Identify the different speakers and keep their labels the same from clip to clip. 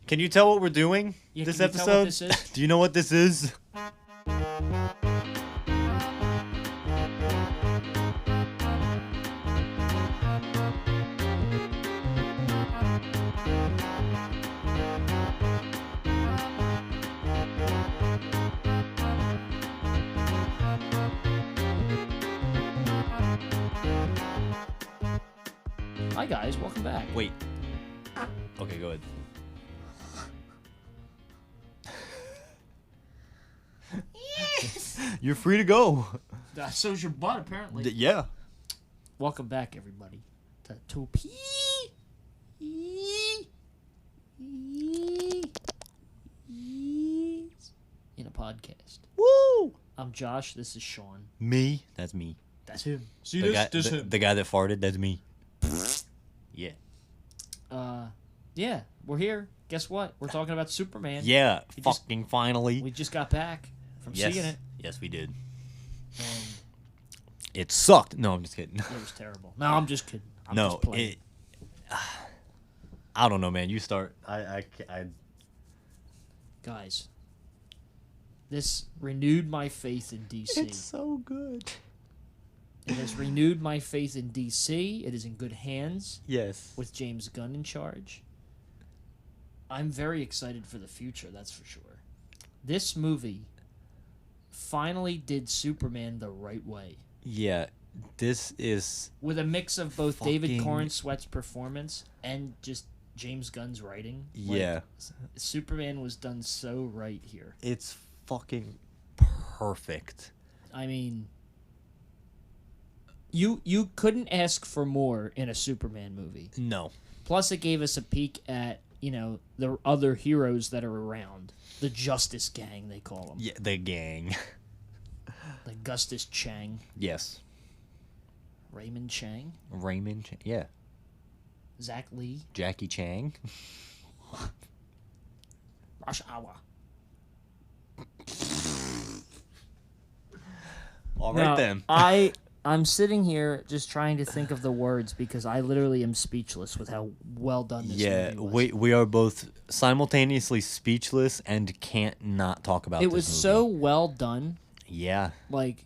Speaker 1: Can you tell what we're doing this
Speaker 2: can you
Speaker 1: episode?
Speaker 2: tell what this is?
Speaker 1: Do you know what this is?
Speaker 2: Hi guys, welcome back.
Speaker 1: Wait. Okay, go ahead. You're free to go.
Speaker 2: So's your butt, apparently.
Speaker 1: Yeah.
Speaker 2: Welcome back, everybody, to 2P in a podcast.
Speaker 1: Woo!
Speaker 2: I'm Josh. This is Sean.
Speaker 1: Me? That's me.
Speaker 2: That's him. See
Speaker 1: The guy that farted, that's me. Yeah.
Speaker 2: Yeah, we're here. Guess what? We're talking about Superman.
Speaker 1: Yeah,
Speaker 2: We just-
Speaker 1: fucking finally.
Speaker 2: We just got back from
Speaker 1: Yes.
Speaker 2: seeing it,
Speaker 1: Yes, we did.
Speaker 2: and
Speaker 1: It sucked. No, I'm just kidding.
Speaker 2: it was terrible. No, I'm just kidding. I'm
Speaker 1: No,
Speaker 2: just playing.
Speaker 1: I don't know, man. You start. I
Speaker 2: Guys, this renewed my faith in DC.
Speaker 1: It's so good.
Speaker 2: It has renewed my faith in DC. It is in good hands
Speaker 1: Yes.
Speaker 2: with James Gunn in charge. I'm very excited for the future, that's for sure. This movie finally did Superman the right way.
Speaker 1: Yeah, this is.
Speaker 2: With a mix of both David
Speaker 1: Fucking-
Speaker 2: Cornsweet's performance and just James Gunn's writing.
Speaker 1: Yeah.
Speaker 2: Superman was done so right here.
Speaker 1: It's fucking perfect.
Speaker 2: I mean, you couldn't ask for more in a Superman movie.
Speaker 1: No.
Speaker 2: Plus, it gave us a peek at, the other heroes that are around. The Justice Gang, they call them.
Speaker 1: Yeah, the gang.
Speaker 2: Like Gustus Chang,
Speaker 1: Yes.
Speaker 2: Raymond Chang,
Speaker 1: Raymond. Yeah.
Speaker 2: Zach Lee,
Speaker 1: Jackie Chang.
Speaker 2: Rush Hour.
Speaker 1: All right
Speaker 2: Now,
Speaker 1: then.
Speaker 2: I'm sitting here just trying to think of the words because I literally am speechless with how well done this
Speaker 1: Yeah,
Speaker 2: movie was.
Speaker 1: we are both simultaneously speechless and can't not talk about
Speaker 2: It
Speaker 1: this
Speaker 2: was
Speaker 1: movie.
Speaker 2: so well done.
Speaker 1: Yeah.
Speaker 2: Like,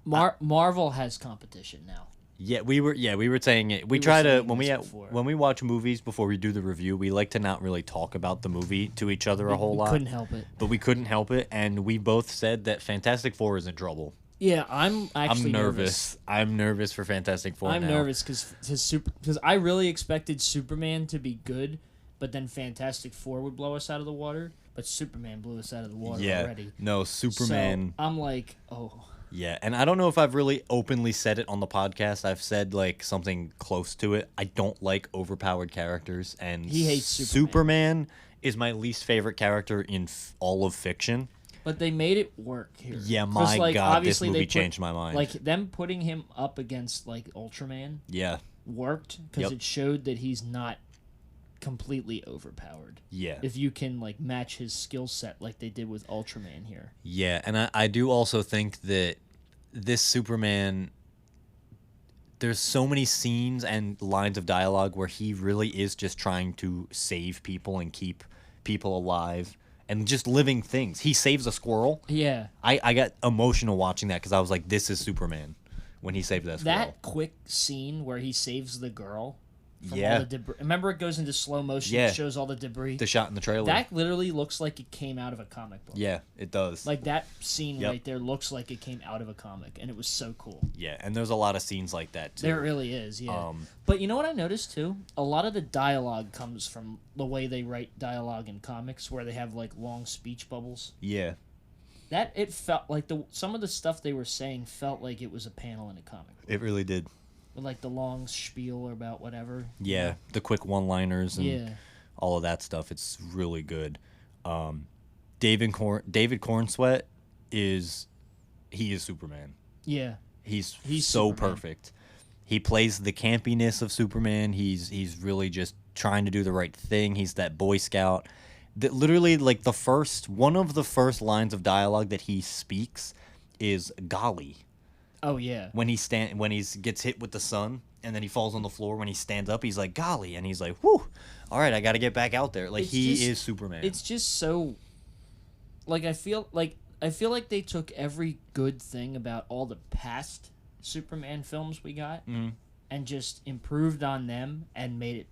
Speaker 2: Marvel has competition now.
Speaker 1: Yeah, we were saying it. We
Speaker 2: were
Speaker 1: try to
Speaker 2: saying
Speaker 1: when
Speaker 2: this before.
Speaker 1: when we watch movies before we do the review, we like to not really talk about the movie to each other a whole
Speaker 2: We
Speaker 1: lot.
Speaker 2: couldn't help it.
Speaker 1: But we couldn't help it, and we both said that Fantastic Four is in trouble.
Speaker 2: Yeah, I'm actually
Speaker 1: I'm nervous. I'm nervous for Fantastic Four.
Speaker 2: I'm
Speaker 1: now.
Speaker 2: nervous because I really expected Superman to be good, but then Fantastic Four would blow us out of the water. But Superman blew us out of the water
Speaker 1: Yeah.
Speaker 2: already.
Speaker 1: No, Superman.
Speaker 2: So I'm like, oh.
Speaker 1: Yeah, and I don't know if I've really openly said it on the podcast. I've said like something close to it. I don't like overpowered characters, and
Speaker 2: He hates
Speaker 1: Superman is my least favorite character in all of fiction.
Speaker 2: But they made it work here.
Speaker 1: Yeah,
Speaker 2: 'Cause,
Speaker 1: my God, this
Speaker 2: obviously
Speaker 1: movie
Speaker 2: they put-
Speaker 1: changed my mind.
Speaker 2: Like, them putting him up against, like, Ultraman
Speaker 1: Yeah,
Speaker 2: worked because
Speaker 1: Yep.
Speaker 2: it showed that he's not completely overpowered.
Speaker 1: yeah,
Speaker 2: If you can, like, match his skill set like they did with Ultraman here.
Speaker 1: yeah. And I do also think that this Superman, there's so many scenes and lines of dialogue where he really is just trying to save people and keep people alive and just living things. He saves a squirrel.
Speaker 2: Yeah.
Speaker 1: I got emotional watching that because I was like, this is Superman when he saved that squirrel.
Speaker 2: That quick scene where he saves the girl from
Speaker 1: Yeah.
Speaker 2: all the debris. Remember, it goes into slow motion.
Speaker 1: Yeah.
Speaker 2: It shows all the debris.
Speaker 1: The shot in the trailer.
Speaker 2: That literally looks like it came out of a comic book.
Speaker 1: Yeah, it does.
Speaker 2: Like, that scene
Speaker 1: Yep.
Speaker 2: right there looks like it came out of a comic, and it was so cool.
Speaker 1: Yeah, and there's a lot of scenes like that too.
Speaker 2: There really is, yeah.
Speaker 1: Um,
Speaker 2: But you know what I noticed too? A lot of the dialogue comes from the way they write dialogue in comics, where they have like long speech bubbles.
Speaker 1: Yeah,
Speaker 2: That it felt like some of the stuff they were saying felt like it was a panel in a comic book.
Speaker 1: it really did.
Speaker 2: With like the long spiel about whatever.
Speaker 1: Yeah, the quick one-liners and
Speaker 2: Yeah.
Speaker 1: all of that stuff. It's really good. David Cornsweet is Superman.
Speaker 2: Yeah.
Speaker 1: He's
Speaker 2: He's
Speaker 1: so
Speaker 2: Superman.
Speaker 1: perfect. He plays the campiness of Superman. He's really just trying to do the right thing. He's that Boy Scout. That literally, like, one of the first lines of dialogue that he speaks is "golly"
Speaker 2: Oh yeah.
Speaker 1: when he gets hit with the sun and then he falls on the floor. When he stands up, he's like "golly," and he's like, "Whew, all right, I got to get back out there." Like,
Speaker 2: It's
Speaker 1: he
Speaker 2: just-
Speaker 1: is Superman.
Speaker 2: It's just so. Like I feel like they took every good thing about all the past Superman films we got
Speaker 1: Mhm.
Speaker 2: and just improved on them and made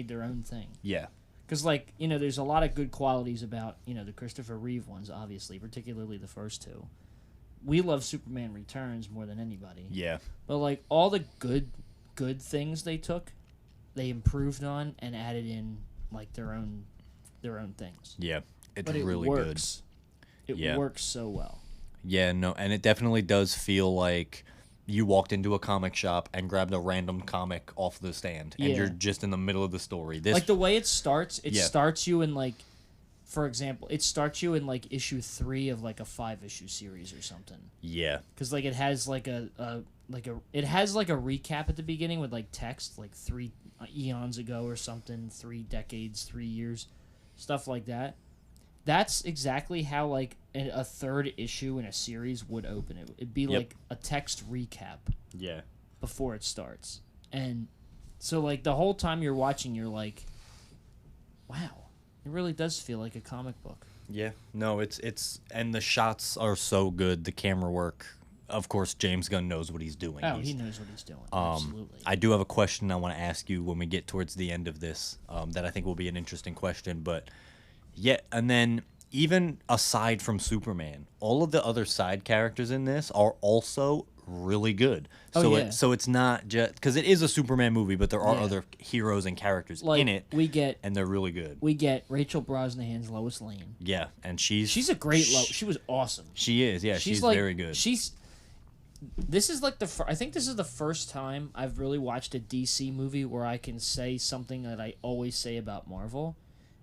Speaker 2: their own thing.
Speaker 1: Yeah,
Speaker 2: Because, like, there's a lot of good qualities about, the Christopher Reeve ones, obviously, particularly the first two. We love Superman Returns more than anybody.
Speaker 1: yeah,
Speaker 2: But, like, all the good things they took, they improved on and added in, like, their own things.
Speaker 1: yeah. It's
Speaker 2: But it
Speaker 1: really
Speaker 2: works. It
Speaker 1: Yeah.
Speaker 2: works so well.
Speaker 1: good. Yeah, no, and it definitely does feel like you walked into a comic shop and grabbed a random comic off the stand, and
Speaker 2: Yeah.
Speaker 1: you're just in the middle of the story. This,
Speaker 2: Like, the way it starts,
Speaker 1: Yeah.
Speaker 2: starts you in, like, for example, it starts you in, like, issue 3 of, like, a 5-issue series or something.
Speaker 1: yeah,
Speaker 2: Because, like, it has, like, it has, like, a recap at the beginning with, like, text, like, 3 eons ago or something, 3 decades, 3 years, stuff like that. That's exactly how, like, a third issue in a series would open. It'd be,
Speaker 1: Yep.
Speaker 2: like, a text recap
Speaker 1: yeah,
Speaker 2: before it starts. And so, like, the whole time you're watching, you're like, wow, it really does feel like a comic book.
Speaker 1: yeah. No, it's and the shots are so good. The camera work, of course, James Gunn knows what he's doing.
Speaker 2: Oh,
Speaker 1: He's-
Speaker 2: he knows what he's doing. Absolutely.
Speaker 1: I do have a question I want to ask you when we get towards the end of this. That I think will be an interesting question, but yeah, and then even aside from Superman, all of the other side characters in this are also really good.
Speaker 2: Oh,
Speaker 1: So
Speaker 2: yeah.
Speaker 1: so it's not just because it is a Superman movie, but there are
Speaker 2: Yeah.
Speaker 1: other heroes and characters
Speaker 2: Like,
Speaker 1: in it,
Speaker 2: we get
Speaker 1: and they're really good.
Speaker 2: Rachel Brosnahan's Lois Lane.
Speaker 1: Yeah, and she's
Speaker 2: She's a great She was awesome.
Speaker 1: She is, yeah, she's
Speaker 2: like,
Speaker 1: very good.
Speaker 2: This is like I think this is the first time I've really watched a DC movie where I can say something that I always say about Marvel,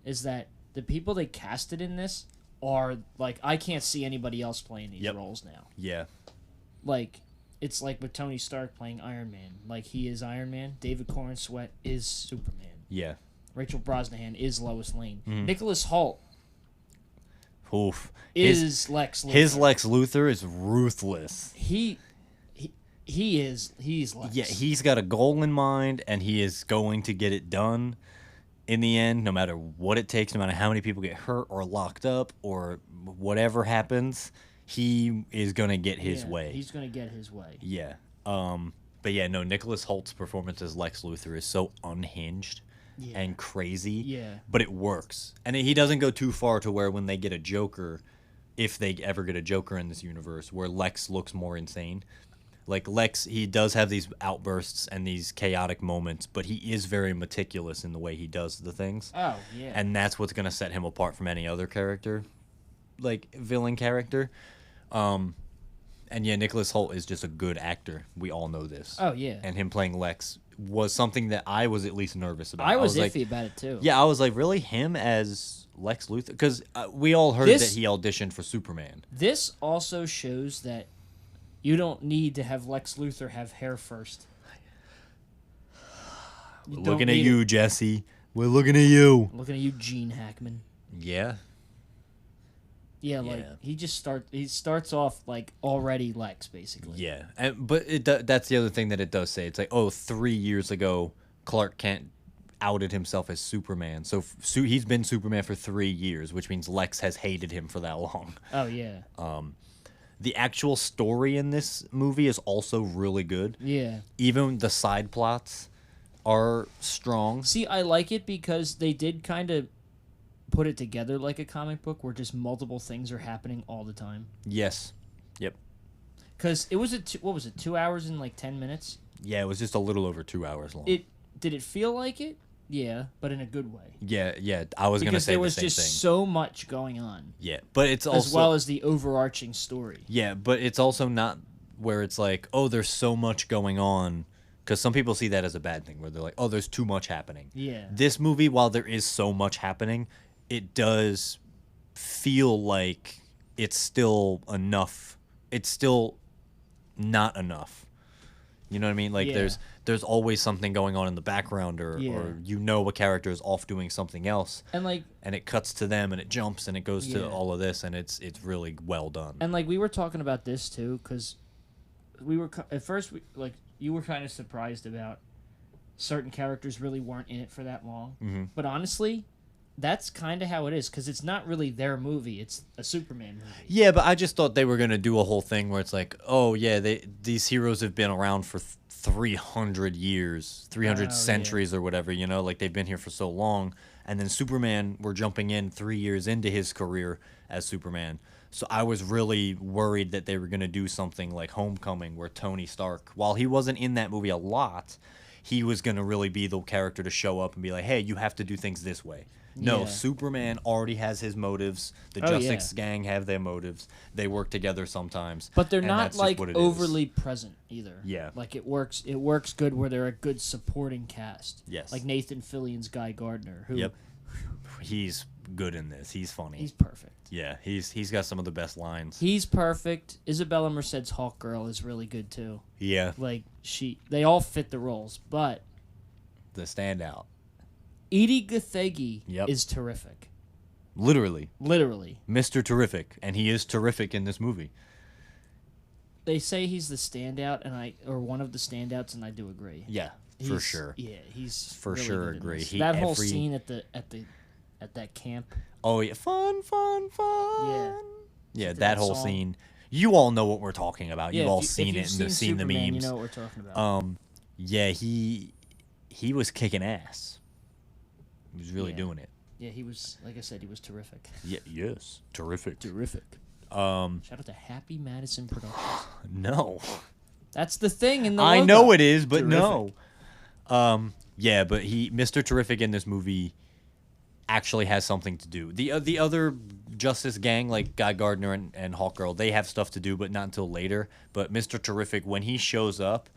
Speaker 2: is that the people they casted in this are like, I can't see anybody else playing these
Speaker 1: Yep.
Speaker 2: roles now.
Speaker 1: Yeah,
Speaker 2: Like, it's like with Tony Stark playing Iron Man. Like, he is Iron Man. David Corn Sweat is Superman.
Speaker 1: yeah.
Speaker 2: Rachel Brosnahan is Lois Lane.
Speaker 1: Mhm.
Speaker 2: Nicholas Hoult
Speaker 1: Oof.
Speaker 2: is Lex Luthor.
Speaker 1: His Lex Luthor is ruthless.
Speaker 2: He's Lex.
Speaker 1: Yeah, he's got a goal in mind, and he is going to get it done in the end, no matter what it takes, no matter how many people get hurt or locked up or whatever happens. He is going to get his
Speaker 2: Yeah,
Speaker 1: way.
Speaker 2: He's gonna get his way.
Speaker 1: Yeah. But yeah, no, Nicholas Holt's performance as Lex Luthor is so unhinged
Speaker 2: Yeah.
Speaker 1: and crazy.
Speaker 2: Yeah.
Speaker 1: But it works. And he doesn't go too far to where when they get a Joker, if they ever get a Joker in this universe, where Lex looks more insane. Like, Lex, he does have these outbursts and these chaotic moments, but he is very meticulous in the way he does the things.
Speaker 2: Oh yeah.
Speaker 1: And that's what's going to set him apart from any other character, like villain character. And yeah, Nicholas Hoult is just a good actor. We all know this.
Speaker 2: Oh yeah.
Speaker 1: And him playing Lex was something that I was at least nervous about.
Speaker 2: I was
Speaker 1: like,
Speaker 2: iffy about it too.
Speaker 1: yeah, I was like, really, him as Lex Luthor? Because we all heard
Speaker 2: This-
Speaker 1: that he auditioned for Superman.
Speaker 2: This also shows that you don't need to have Lex Luthor have hair first. You don't
Speaker 1: Looking at
Speaker 2: need
Speaker 1: you,
Speaker 2: it.
Speaker 1: Jesse. We're looking at you.
Speaker 2: Looking at you, Gene Hackman.
Speaker 1: Yeah.
Speaker 2: Yeah, like
Speaker 1: Yeah.
Speaker 2: he starts off like already Lex basically.
Speaker 1: Yeah, but that's the other thing that it does say. It's like, oh, 3 years ago, Clark Kent outed himself as Superman. So he's been Superman for 3 years, which means Lex has hated him for that long.
Speaker 2: Oh yeah.
Speaker 1: The actual story in this movie is also really good.
Speaker 2: Yeah.
Speaker 1: Even the side plots are strong.
Speaker 2: See, I like it because they did kind of put it together like a comic book where just multiple things are happening all the time.
Speaker 1: Yes. Yep.
Speaker 2: Because it was what was it, 2 hours and like 10 minutes?
Speaker 1: Yeah, it was just a little over 2 hours long.
Speaker 2: Did it feel like it? Yeah, but in a good way.
Speaker 1: Yeah. I was gonna
Speaker 2: Because
Speaker 1: say
Speaker 2: there
Speaker 1: the
Speaker 2: was
Speaker 1: same
Speaker 2: just
Speaker 1: thing.
Speaker 2: so much going on,
Speaker 1: Yeah, but it's also
Speaker 2: as well as the overarching story.
Speaker 1: Yeah, but it's also not where it's like, oh, there's so much going on. Because some people see that as a bad thing, where they're like, oh, there's too much happening.
Speaker 2: Yeah.
Speaker 1: This movie, while there is so much happening, it does feel like it's still enough. It's still not enough. You know what I mean? Like
Speaker 2: Yeah.
Speaker 1: there's always something going on in the background, or
Speaker 2: Yeah.
Speaker 1: or a character is off doing something else,
Speaker 2: And like
Speaker 1: and it cuts to them and it jumps and it goes
Speaker 2: Yeah.
Speaker 1: to all of this, and it's really well done.
Speaker 2: And like we were talking about this too, because we were at first like you were kind of surprised about certain characters really weren't in it for that long.
Speaker 1: Mm-hmm.
Speaker 2: But honestly, that's kind of how it is because it's not really their movie; it's a Superman movie.
Speaker 1: Yeah, but I just thought they were gonna do a whole thing where it's like, oh yeah, these heroes have been around for 300 years, 300
Speaker 2: Oh,
Speaker 1: centuries or whatever, you know, like they've been here for so long. And then Superman, we're jumping in 3 years into his career as Superman. So I was really worried that they were gonna do something like Homecoming, where Tony Stark, while he wasn't in that movie a lot, he was gonna really be the character to show up and be like, hey, you have to do things this way. No,
Speaker 2: Yeah.
Speaker 1: Superman already has his motives. The
Speaker 2: Oh,
Speaker 1: Justice Gang have their motives. They work together sometimes.
Speaker 2: But they're
Speaker 1: and
Speaker 2: not
Speaker 1: that's just
Speaker 2: like
Speaker 1: what it is.
Speaker 2: overly present either.
Speaker 1: Yeah.
Speaker 2: Like it works good where they're a good supporting cast.
Speaker 1: Yes.
Speaker 2: Like Nathan Fillion's Guy Gardner, who
Speaker 1: Yep. He's good in this. He's funny.
Speaker 2: he's perfect.
Speaker 1: Yeah, he's got some of the best lines.
Speaker 2: He's perfect. Isabella Merced's Hawk Girl is really good too.
Speaker 1: Yeah,
Speaker 2: Like they all fit the roles, but
Speaker 1: the standout.
Speaker 2: Edie Gathegi
Speaker 1: Yep.
Speaker 2: is terrific.
Speaker 1: Literally,
Speaker 2: Literally.
Speaker 1: Mr. Terrific, and he is terrific in this movie.
Speaker 2: They say he's the standout or one of the standouts, and I do agree.
Speaker 1: Yeah, for
Speaker 2: He's-
Speaker 1: sure.
Speaker 2: Yeah, he's
Speaker 1: For
Speaker 2: really
Speaker 1: sure
Speaker 2: good in
Speaker 1: agree.
Speaker 2: this.
Speaker 1: He-
Speaker 2: that whole
Speaker 1: every-
Speaker 2: scene at that camp.
Speaker 1: Oh yeah, fun.
Speaker 2: Yeah.
Speaker 1: Yeah,
Speaker 2: To
Speaker 1: that
Speaker 2: that
Speaker 1: whole
Speaker 2: song.
Speaker 1: scene. You all know what we're talking about.
Speaker 2: Yeah,
Speaker 1: You've
Speaker 2: if
Speaker 1: all
Speaker 2: you-
Speaker 1: seen
Speaker 2: if
Speaker 1: it
Speaker 2: you've
Speaker 1: and seen the
Speaker 2: Superman,
Speaker 1: memes.
Speaker 2: You know what we're talking about.
Speaker 1: Yeah, he was kicking ass. He was really
Speaker 2: Yeah.
Speaker 1: doing it.
Speaker 2: Yeah, he was, like I said, he was terrific.
Speaker 1: Yeah, yes, terrific.
Speaker 2: Terrific.
Speaker 1: Um,
Speaker 2: Shout out to Happy Madison Productions.
Speaker 1: no.
Speaker 2: That's the thing in the
Speaker 1: I
Speaker 2: logo.
Speaker 1: know it is, but
Speaker 2: Terrific.
Speaker 1: no. Yeah, but Mr. Terrific in this movie actually has something to do. The other Justice Gang, like Guy Gardner and Hawkgirl, they have stuff to do, but not until later. But Mr. Terrific, when he shows up,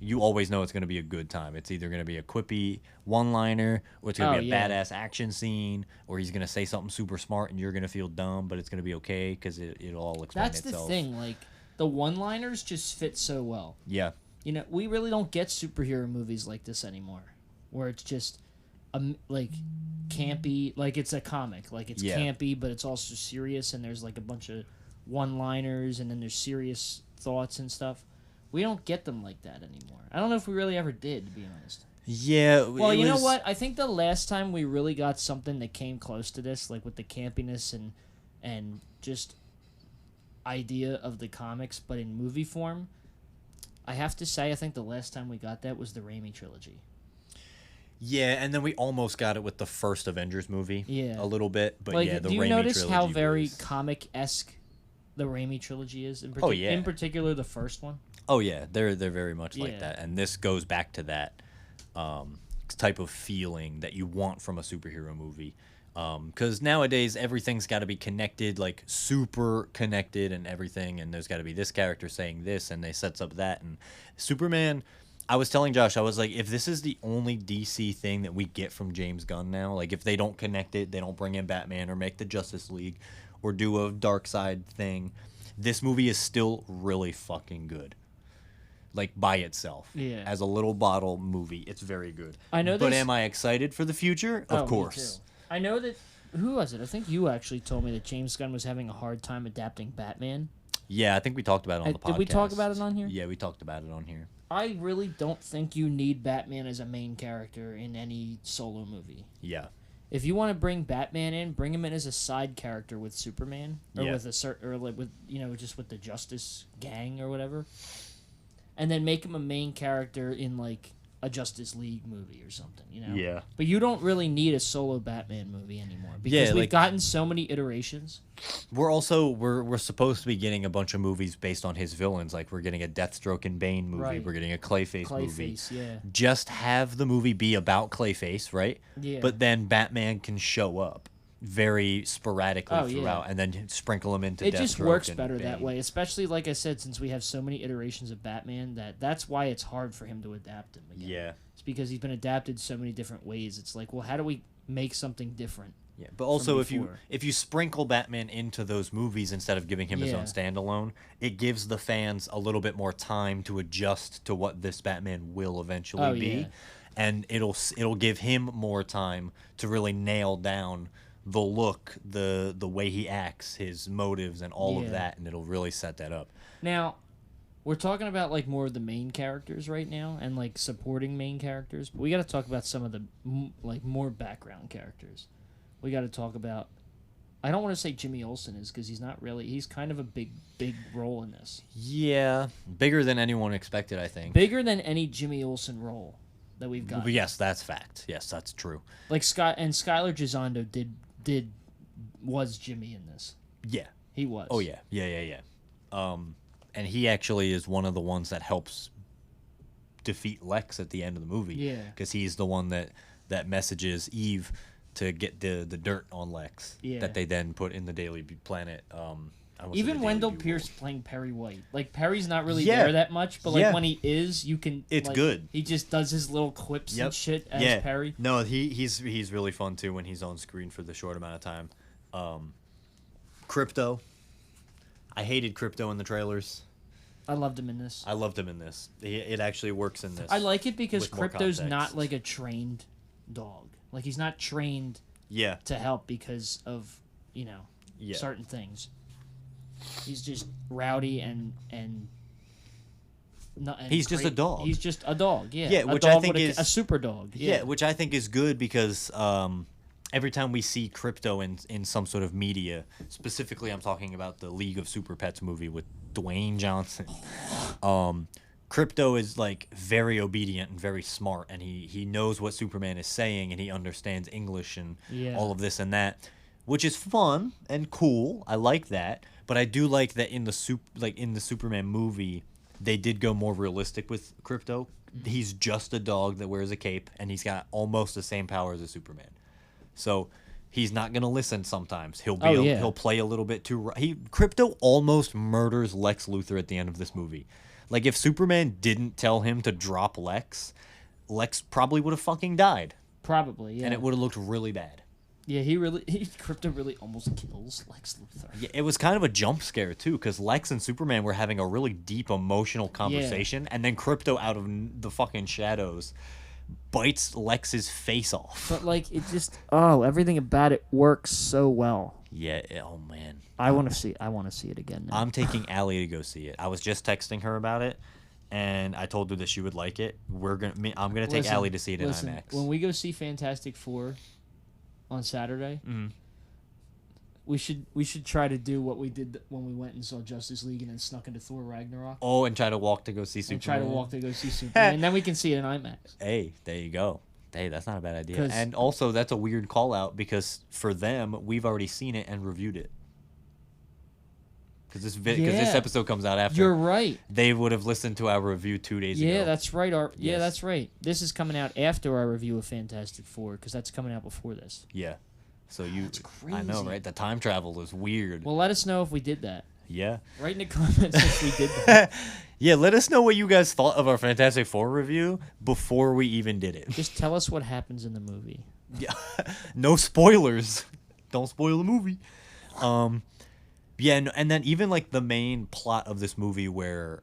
Speaker 1: you always know it's going to be a good time. It's either going to be a quippy one-liner, or it's going to be a
Speaker 2: yeah.
Speaker 1: badass action scene, or he's going to say something super smart and you're going to feel dumb, but it's going to be okay because it'll all explain
Speaker 2: That's
Speaker 1: itself.
Speaker 2: the thing. Like, the one-liners just fit so well.
Speaker 1: Yeah.
Speaker 2: You know, we really don't get superhero movies like this anymore, where it's just like campy, like it's a comic, like it's
Speaker 1: Yeah.
Speaker 2: campy, but it's also serious, and there's like a bunch of one-liners, and then there's serious thoughts and stuff. We don't get them like that anymore. I don't know if we really ever did, to be honest.
Speaker 1: Yeah.
Speaker 2: Well,
Speaker 1: it
Speaker 2: you know
Speaker 1: was-
Speaker 2: what? I think the last time we really got something that came close to this, like with the campiness and just idea of the comics, but in movie form, I have to say, I think the last time we got that was the Raimi trilogy.
Speaker 1: Yeah, and then we almost got it with the first Avengers movie.
Speaker 2: Yeah.
Speaker 1: A little bit, but
Speaker 2: Like,
Speaker 1: yeah, the
Speaker 2: do you
Speaker 1: Raimi
Speaker 2: notice how
Speaker 1: trilogy
Speaker 2: very
Speaker 1: was-
Speaker 2: comic-esque the Raimi trilogy is?
Speaker 1: Oh, yeah.
Speaker 2: In particular, the first one.
Speaker 1: Oh yeah, they're very much like
Speaker 2: Yeah.
Speaker 1: that, and this goes back to that type of feeling that you want from a superhero movie. Because nowadays everything's got to be connected, like super connected, and everything, and there's got to be this character saying this, and they sets up that. And Superman, I was telling Josh, I was like, if this is the only DC thing that we get from James Gunn now, like if they don't connect it, they don't bring in Batman or make the Justice League or do a Dark Side thing, this movie is still really fucking good. Like by itself,
Speaker 2: Yeah.
Speaker 1: as a little bottle movie, it's very good.
Speaker 2: I know
Speaker 1: but
Speaker 2: there's-
Speaker 1: am I excited for the future?
Speaker 2: Oh,
Speaker 1: Of
Speaker 2: me
Speaker 1: course.
Speaker 2: too. I know that. Who was it? I think you actually told me that James Gunn was having a hard time adapting Batman.
Speaker 1: Yeah, I think we talked about it on the podcast.
Speaker 2: Did we talk about it on here?
Speaker 1: Yeah, we talked about it on here.
Speaker 2: I really don't think you need Batman as a main character in any solo movie.
Speaker 1: Yeah.
Speaker 2: If you want to bring Batman in, bring him in as a side character with Superman, or
Speaker 1: Yeah.
Speaker 2: with a certain, or like with just with the Justice Gang or whatever, and then make him a main character in like a Justice League movie or something.
Speaker 1: Yeah.
Speaker 2: But you don't really need a solo Batman movie anymore because
Speaker 1: Yeah,
Speaker 2: we've
Speaker 1: like-
Speaker 2: gotten so many iterations.
Speaker 1: We're supposed to be getting a bunch of movies based on his villains. Like we're getting a Deathstroke and Bane movie.
Speaker 2: Right.
Speaker 1: We're getting a Clayface movie.
Speaker 2: Clayface, yeah.
Speaker 1: Just have the movie be about Clayface, right?
Speaker 2: Yeah.
Speaker 1: But then Batman can show up very sporadically
Speaker 2: Oh, yeah.
Speaker 1: throughout, and then sprinkle him into.
Speaker 2: It just
Speaker 1: Deathstroke
Speaker 2: works
Speaker 1: and
Speaker 2: better that
Speaker 1: Bane.
Speaker 2: way, especially like I said, since we have so many iterations of Batman. That's why it's hard for him to adapt him again.
Speaker 1: Yeah.
Speaker 2: It's because he's been adapted so many different ways. It's like, well, how do we make something different?
Speaker 1: Yeah, but also
Speaker 2: before.
Speaker 1: if you sprinkle Batman into those movies instead of giving him his own
Speaker 2: Yeah.
Speaker 1: standalone, it gives the fans a little bit more time to adjust to what this Batman will eventually
Speaker 2: Oh,
Speaker 1: be,
Speaker 2: yeah.
Speaker 1: and it'll give him more time to really nail down the look, the way he acts, his motives, and all of
Speaker 2: Yeah.
Speaker 1: that, and it'll really set that up.
Speaker 2: Now, we're talking about like more of the main characters right now and like supporting main characters, but we got to talk about some of the like more background characters. We got to talk about. I don't want to say Jimmy Olsen is because he's not really. He's kind of a big role in this.
Speaker 1: Yeah, bigger than anyone expected, I think.
Speaker 2: Bigger than any Jimmy Olsen role that we've got.
Speaker 1: But yes, that's fact. Yes, that's true.
Speaker 2: Like Skylar Gisondo was Jimmy in this.
Speaker 1: Yeah.
Speaker 2: He was.
Speaker 1: Oh yeah. And he actually is one of the ones that helps defeat Lex at the end of the movie.
Speaker 2: Yeah.
Speaker 1: Because he's the one that messages Eve to get the dirt on Lex.
Speaker 2: Yeah.
Speaker 1: That they then put in the Daily Planet. I almost said the
Speaker 2: Even
Speaker 1: Daily
Speaker 2: Wendell
Speaker 1: Bugle.
Speaker 2: Pierce playing Perry White. Like Perry's not really
Speaker 1: Yeah.
Speaker 2: there that much, but like
Speaker 1: Yeah.
Speaker 2: when he is, you can.
Speaker 1: It's
Speaker 2: like,
Speaker 1: good.
Speaker 2: He just does his little quips and shit as Perry.
Speaker 1: No, he's really fun too when he's on screen for the short amount of time. Crypto. I hated Crypto in the trailers.
Speaker 2: I loved him in this.
Speaker 1: I loved him in this. It actually works in this.
Speaker 2: I like it because
Speaker 1: with more
Speaker 2: Crypto's
Speaker 1: context.
Speaker 2: not like a trained dog. Like he's not trained
Speaker 1: Yeah.
Speaker 2: to help because of
Speaker 1: Yeah.
Speaker 2: certain things. He's just rowdy and
Speaker 1: He's just a dog.
Speaker 2: He's just a dog. Yeah.
Speaker 1: Yeah,
Speaker 2: A
Speaker 1: which I
Speaker 2: dog
Speaker 1: think
Speaker 2: with
Speaker 1: is-
Speaker 2: a super dog.
Speaker 1: Yeah, which I think is good because every time we see Crypto in some sort of media, specifically I'm talking about the League of Super Pets movie with Dwayne Johnson. Crypto is like very obedient and very smart, and he knows what Superman is saying, and he understands English and
Speaker 2: Yeah.
Speaker 1: all of this and that, which is fun and cool. I like that, but I do like that in the Superman movie, they did go more realistic with Crypto. He's just a dog that wears a cape, and he's got almost the same powers as Superman. So he's not gonna listen sometimes. He'll he'll play a little bit too. Crypto almost murders Lex Luthor at the end of this movie. Like if Superman didn't tell him to drop Lex probably would have fucking died,
Speaker 2: Probably, yeah.
Speaker 1: and it would have looked really bad.
Speaker 2: Yeah, Crypto really almost kills Lex Luthor.
Speaker 1: Yeah, it was kind of a jump scare too, because Lex and Superman were having a really deep emotional conversation, and then Crypto out of the fucking shadows bites Lex's face off.
Speaker 2: But like it just everything about it works so well.
Speaker 1: Yeah. Oh man.
Speaker 2: I want to see it again now.
Speaker 1: I'm taking Allie to go see it. I was just texting her about it, and I told her that she would like it. I'm gonna take Allie to see it in IMAX.
Speaker 2: When we go see Fantastic Four on Saturday, we should try to do what we did when we went and saw Justice League and then snuck into Thor Ragnarok.
Speaker 1: Oh, and try to walk to go see Superman.
Speaker 2: And try to walk to go see Superman, and then we can see it in IMAX.
Speaker 1: Hey, there you go. Hey, that's not a bad idea.
Speaker 2: 'Cause-
Speaker 1: And also, that's a weird call out because for them, we've already seen it and reviewed it. Because this
Speaker 2: Yeah.
Speaker 1: episode comes out after.
Speaker 2: You're right.
Speaker 1: They would have listened to our review 2 days ago.
Speaker 2: Yeah, that's right.
Speaker 1: Yes.
Speaker 2: That's right. This is coming out after our review of Fantastic Four because that's coming out before this.
Speaker 1: Yeah. So you.
Speaker 2: That's
Speaker 1: I know,
Speaker 2: crazy.
Speaker 1: right? The time travel is weird.
Speaker 2: Well, let us know if we did that.
Speaker 1: Yeah.
Speaker 2: Write in the comments if we did that.
Speaker 1: Yeah, let us know what you guys thought of our Fantastic Four review before we even did it.
Speaker 2: Just tell us what happens in the movie.
Speaker 1: Yeah. No spoilers. Don't spoil the movie. Yeah, and then even like the main plot of this movie where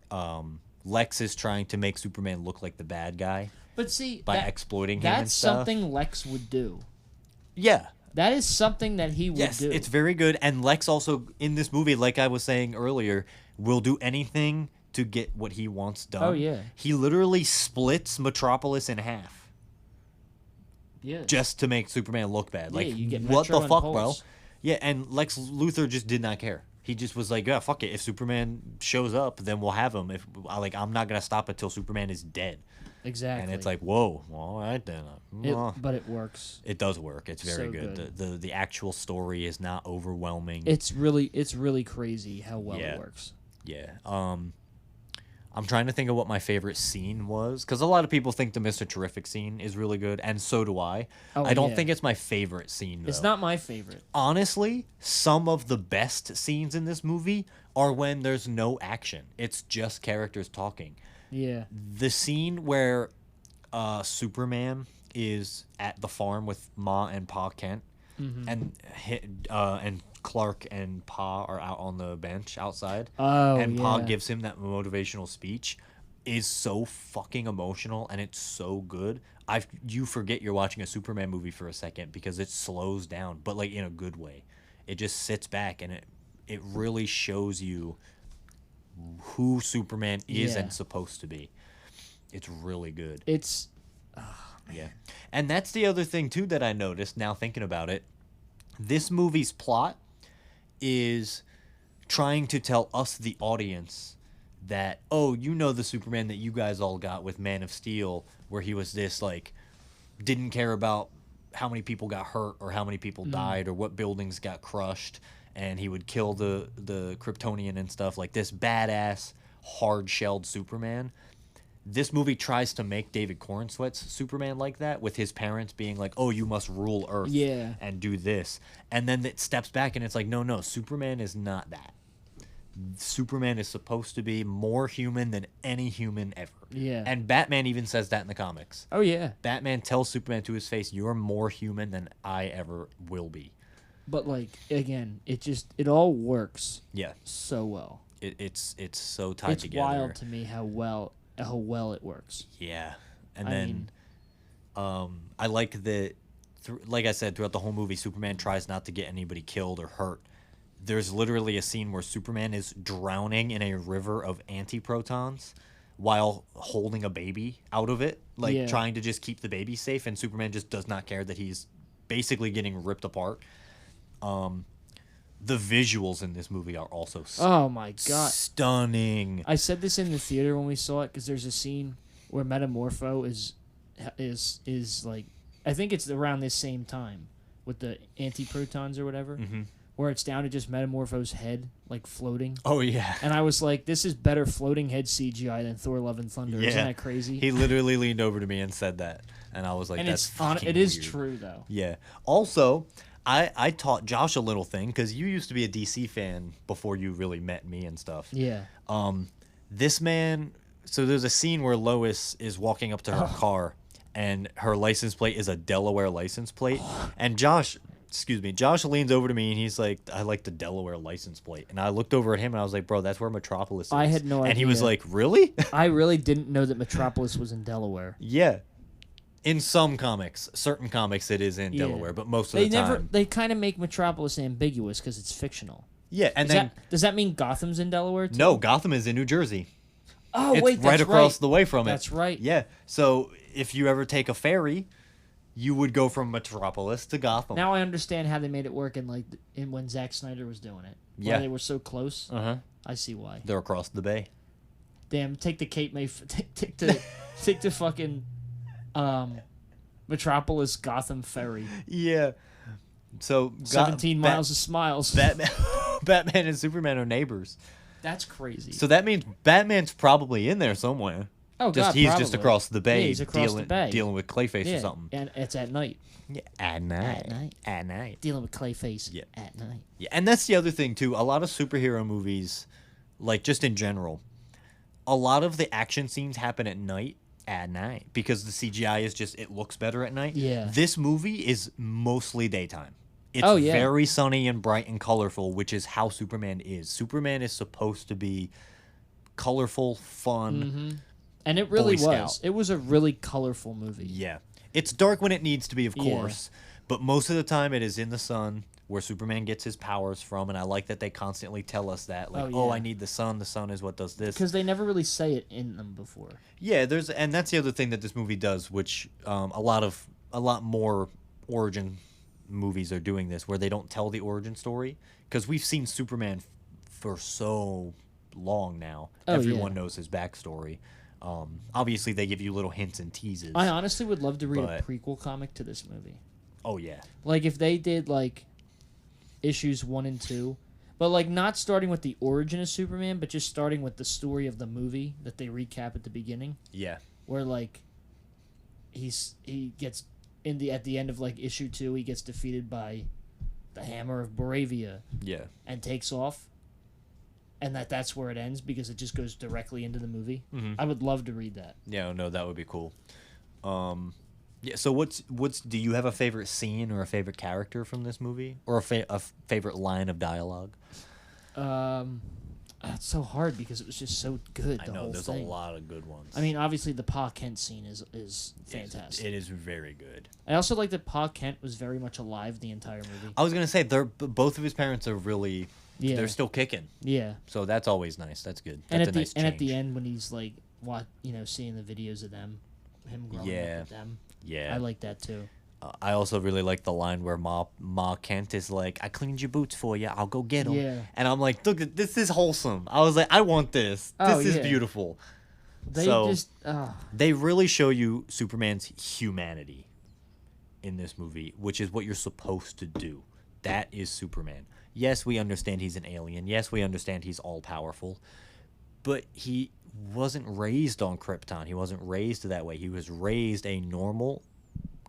Speaker 1: Lex is trying to make Superman look like the bad guy
Speaker 2: But see,
Speaker 1: by exploiting him and
Speaker 2: that's
Speaker 1: stuff.
Speaker 2: something Lex would do.
Speaker 1: Yeah.
Speaker 2: That is something that he would
Speaker 1: Yes,
Speaker 2: do.
Speaker 1: it's very good. And Lex also in this movie, like I was saying earlier, will do anything to get what he wants done.
Speaker 2: Oh, yeah.
Speaker 1: He literally splits Metropolis in half
Speaker 2: yeah.
Speaker 1: just to make Superman look bad.
Speaker 2: Yeah,
Speaker 1: Like
Speaker 2: you get
Speaker 1: what
Speaker 2: Metro
Speaker 1: the
Speaker 2: and
Speaker 1: fuck, bro?
Speaker 2: Pulse.
Speaker 1: Yeah, and Lex Luthor just did not care. He just was like, "Yeah, fuck it. If Superman shows up, then we'll have him. If I'm not gonna stop until Superman is dead."
Speaker 2: Exactly.
Speaker 1: And it's like, "Whoa, all right then."
Speaker 2: But it works.
Speaker 1: It does work. It's very
Speaker 2: So
Speaker 1: good.
Speaker 2: good.
Speaker 1: The actual story is not overwhelming.
Speaker 2: It's really crazy how well
Speaker 1: Yeah.
Speaker 2: it works.
Speaker 1: Yeah. I'm trying to think of what my favorite scene was because a lot of people think the Mr. Terrific scene is really good, and so do I.
Speaker 2: Oh,
Speaker 1: I don't
Speaker 2: yeah.
Speaker 1: think it's my favorite scene though.
Speaker 2: It's not my favorite.
Speaker 1: Honestly, some of the best scenes in this movie are when there's no action. It's just characters talking.
Speaker 2: Yeah.
Speaker 1: The scene where Superman is at the farm with Ma and Pa Kent and Clark and Pa are out on the bench outside,
Speaker 2: Oh,
Speaker 1: and Pa
Speaker 2: yeah.
Speaker 1: gives him that motivational speech, is so fucking emotional, and it's so good. You forget you're watching a Superman movie for a second because it slows down, but like in a good way. It just sits back and it really shows you who Superman is
Speaker 2: Yeah.
Speaker 1: and supposed to be. It's really good.
Speaker 2: It's
Speaker 1: Yeah. And that's the other thing too that I noticed now thinking about it. This movie's plot is trying to tell us the audience that, oh, you know, the Superman that you guys all got with Man of Steel, where he was this like didn't care about how many people got hurt or how many people died or what buildings got crushed, and he would kill the Kryptonian and stuff, like this badass hard-shelled Superman. This movie tries to make David Cornsweet's Superman like that, with his parents being like, oh, you must rule Earth
Speaker 2: Yeah.
Speaker 1: and do this. And then it steps back and it's like, no, Superman is not that. Superman is supposed to be more human than any human ever.
Speaker 2: Yeah.
Speaker 1: And Batman even says that in the comics.
Speaker 2: oh yeah.
Speaker 1: Batman tells Superman to his face, you're more human than I ever will be.
Speaker 2: But like again, it all works
Speaker 1: Yeah.
Speaker 2: so well.
Speaker 1: It's so tied
Speaker 2: It's
Speaker 1: together.
Speaker 2: wild to me how well it works.
Speaker 1: Yeah. And
Speaker 2: I
Speaker 1: then
Speaker 2: mean-
Speaker 1: I like that, like I said, throughout the whole movie, Superman tries not to get anybody killed or hurt. There's literally a scene where Superman is drowning in a river of antiprotons while holding a baby out of it, like
Speaker 2: Yeah.
Speaker 1: trying to just keep the baby safe, and Superman just does not care that he's basically getting ripped apart. The visuals in this movie are also
Speaker 2: Oh my god.
Speaker 1: stunning.
Speaker 2: I said this in the theater when we saw it because there's a scene where Metamorpho is like, I think it's around this same time with the antiprotons or whatever, where it's down to just Metamorpho's head like floating.
Speaker 1: Oh yeah.
Speaker 2: And I was like, this is better floating head CGI than Thor: Love and Thunder.
Speaker 1: Yeah.
Speaker 2: Isn't that crazy?
Speaker 1: He literally leaned over to me and said that, and I was like,
Speaker 2: and
Speaker 1: "That's fucking
Speaker 2: it is
Speaker 1: weird."
Speaker 2: true though.
Speaker 1: Yeah. Also, I taught Josh a little thing because you used to be a DC fan before you really met me and stuff.
Speaker 2: Yeah.
Speaker 1: This man. So there's a scene where Lois is walking up to her car, and her license plate is a Delaware license plate, and Josh leans over to me and he's like, I like the Delaware license plate. And I looked over at him and I was like, bro, that's where Metropolis is.
Speaker 2: I had no
Speaker 1: And he was
Speaker 2: idea.
Speaker 1: like, really?
Speaker 2: I really didn't know that Metropolis was in Delaware.
Speaker 1: Yeah. In some comics, certain comics it is in
Speaker 2: Yeah.
Speaker 1: Delaware, but most of
Speaker 2: They
Speaker 1: the time.
Speaker 2: they kind of make Metropolis ambiguous because it's fictional.
Speaker 1: Yeah, and then
Speaker 2: Does that mean Gotham's in Delaware too?
Speaker 1: no, Gotham is in New Jersey.
Speaker 2: Oh
Speaker 1: It's
Speaker 2: wait, that's
Speaker 1: right across
Speaker 2: right.
Speaker 1: the way from it.
Speaker 2: That's right.
Speaker 1: Yeah. So if you ever take a ferry, you would go from Metropolis to Gotham.
Speaker 2: Now I understand how they made it work in when Zack Snyder was doing it. Why
Speaker 1: Yeah.
Speaker 2: they were so close.
Speaker 1: Uh-huh.
Speaker 2: I see why.
Speaker 1: They're across the bay.
Speaker 2: Damn, take the Cape May, take the fucking Metropolis Gotham ferry.
Speaker 1: Yeah. So
Speaker 2: 17 miles of smiles.
Speaker 1: Batman Batman and Superman are neighbors.
Speaker 2: That's crazy.
Speaker 1: So that means Batman's probably in there somewhere.
Speaker 2: oh
Speaker 1: Just
Speaker 2: God,
Speaker 1: he's
Speaker 2: probably.
Speaker 1: just across the bay,
Speaker 2: Yeah, he's across
Speaker 1: dealing
Speaker 2: the bay.
Speaker 1: dealing with Clayface
Speaker 2: Yeah,
Speaker 1: or something.
Speaker 2: and it's at night.
Speaker 1: Yeah, at night.
Speaker 2: At night.
Speaker 1: At night.
Speaker 2: Dealing with Clayface.
Speaker 1: Yeah.
Speaker 2: At night.
Speaker 1: Yeah, and that's the other thing too. A lot of superhero movies, like just in general, a lot of the action scenes happen at night. At night, because the CGI is just, it looks better at night.
Speaker 2: Yeah.
Speaker 1: This movie is mostly daytime. It's
Speaker 2: Oh, yeah.
Speaker 1: very sunny and bright and colorful, which is how Superman is. Superman is supposed to be colorful, fun.
Speaker 2: And it really
Speaker 1: Boy
Speaker 2: was.
Speaker 1: Scout.
Speaker 2: It was a really colorful movie.
Speaker 1: Yeah. It's dark when it needs to be, of
Speaker 2: Yeah.
Speaker 1: course, but most of the time it is in the sun where Superman gets his powers from, and I like that they constantly tell us that, like,
Speaker 2: Oh, yeah.
Speaker 1: I need the sun is what does this.
Speaker 2: Because they never really say it in them before.
Speaker 1: Yeah, and that's the other thing that this movie does, which a lot more origin movies are doing this, where they don't tell the origin story, because we've seen Superman for so long now.
Speaker 2: Oh,
Speaker 1: Everyone
Speaker 2: yeah.
Speaker 1: knows his backstory. Obviously, they give you little hints and teases.
Speaker 2: I honestly would love to read a
Speaker 1: But-
Speaker 2: prequel comic to this movie.
Speaker 1: Oh yeah,
Speaker 2: Like if they did like issues 1 and 2, but like not starting with the origin of Superman, but just starting with the story of the movie that they recap at the beginning,
Speaker 1: yeah,
Speaker 2: where like he gets at the end of like issue 2, he gets defeated by the Hammer of Boravia
Speaker 1: yeah.
Speaker 2: and takes off, and that's where it ends because it just goes directly into the movie.
Speaker 1: Mhm.
Speaker 2: I would love to read that.
Speaker 1: Yeah, no, that would be cool. Yeah. So what's do you have a favorite scene or a favorite character from this movie, or a favorite line of dialogue?
Speaker 2: Um, it's so hard because it was just so good.
Speaker 1: I
Speaker 2: The
Speaker 1: know
Speaker 2: whole
Speaker 1: there's
Speaker 2: thing.
Speaker 1: a lot of good ones.
Speaker 2: I mean, obviously the Pa Kent scene is fantastic.
Speaker 1: It is very good.
Speaker 2: I also like that Pa Kent was very much alive the entire movie.
Speaker 1: I was gonna say both of his parents are really
Speaker 2: Yeah.
Speaker 1: they're still kicking,
Speaker 2: Yeah.
Speaker 1: so that's always nice. That's good.
Speaker 2: And
Speaker 1: That's
Speaker 2: at
Speaker 1: a nice
Speaker 2: the and at the
Speaker 1: change.
Speaker 2: end when he's like, seeing the videos of them, him growing
Speaker 1: Yeah.
Speaker 2: up with them.
Speaker 1: Yeah.
Speaker 2: I like that too.
Speaker 1: I also really like the line where Ma Kent is like, "I cleaned your boots for you. I'll go get them."
Speaker 2: Yeah.
Speaker 1: And I'm like, "Look, this is wholesome." I was like, "I want this.
Speaker 2: Oh,
Speaker 1: This is
Speaker 2: yeah.
Speaker 1: beautiful."
Speaker 2: They
Speaker 1: So-
Speaker 2: just
Speaker 1: They really show you Superman's humanity in this movie, which is what you're supposed to do. That is Superman. Yes, we understand he's an alien. Yes, we understand he's all powerful. But he wasn't raised on Krypton. He wasn't raised that way. He was raised a normal,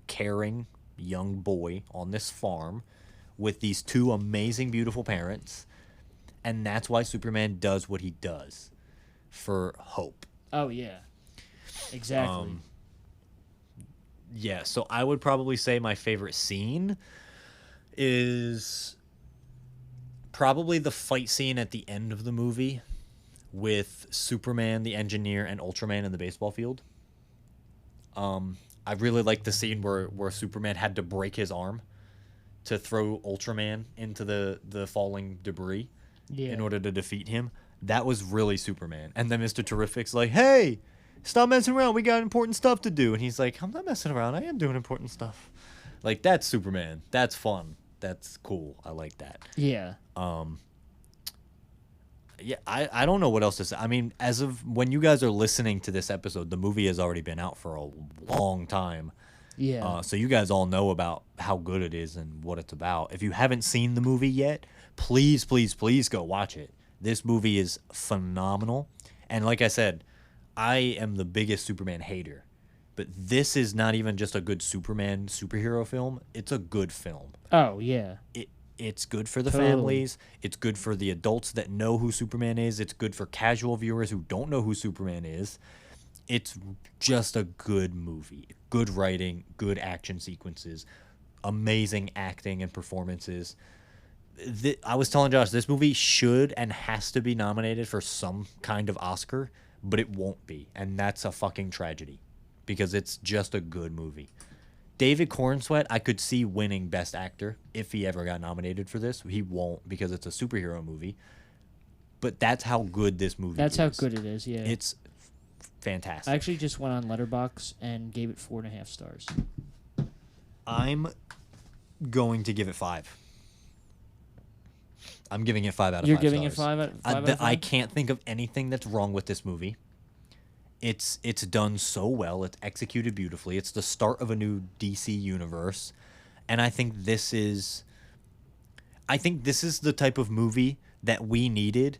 Speaker 1: caring young boy on this farm with these two amazing, beautiful parents. And that's why Superman does what he does for hope.
Speaker 2: oh yeah. Exactly.
Speaker 1: Yeah, so I would probably say my favorite scene is probably the fight scene at the end of the movie with Superman, the engineer, and Ultraman in the baseball field. I really like the scene where Superman had to break his arm to throw Ultraman into the falling debris
Speaker 2: yeah.
Speaker 1: in order to defeat him. That was really Superman. And then Mr. Terrific's like, "Hey, stop messing around. We got important stuff to do." And he's like, "I'm not messing around. I am doing important stuff." Like, that's Superman. That's fun. That's cool. I like that.
Speaker 2: Yeah.
Speaker 1: Yeah, I don't know what else to say. I mean, as of when you guys are listening to this episode, the movie has already been out for a long time.
Speaker 2: Yeah.
Speaker 1: So you guys all know about how good it is and what it's about. If you haven't seen the movie yet, please, please, please go watch it. This movie is phenomenal. And like I said, I am the biggest Superman hater. But this is not even just a good Superman superhero film. It's a good film.
Speaker 2: oh yeah.
Speaker 1: It's good for the
Speaker 2: Totally.
Speaker 1: families. It's good for the adults that know who Superman is. It's good for casual viewers who don't know who Superman is. It's just a good movie. Good writing, good action sequences, amazing acting and performances. I was telling Josh, this movie should and has to be nominated for some kind of Oscar, but it won't be. And that's a fucking tragedy because it's just a good movie. David Cornsweet, I could see winning Best Actor if he ever got nominated for this. He won't because it's a superhero movie. But that's how good this movie
Speaker 2: That's
Speaker 1: is.
Speaker 2: how good it is. Yeah.
Speaker 1: It's fantastic.
Speaker 2: I actually just went on Letterboxd and gave it 4.5 stars.
Speaker 1: I'm going to give it 5. I'm giving it 5 out of
Speaker 2: You're
Speaker 1: 5
Speaker 2: giving it
Speaker 1: stars.
Speaker 2: 5 out of 5?
Speaker 1: I can't think of anything that's wrong with this movie. It's done so well. It's executed beautifully. It's the start of a new DC universe, and I think this is the type of movie that we needed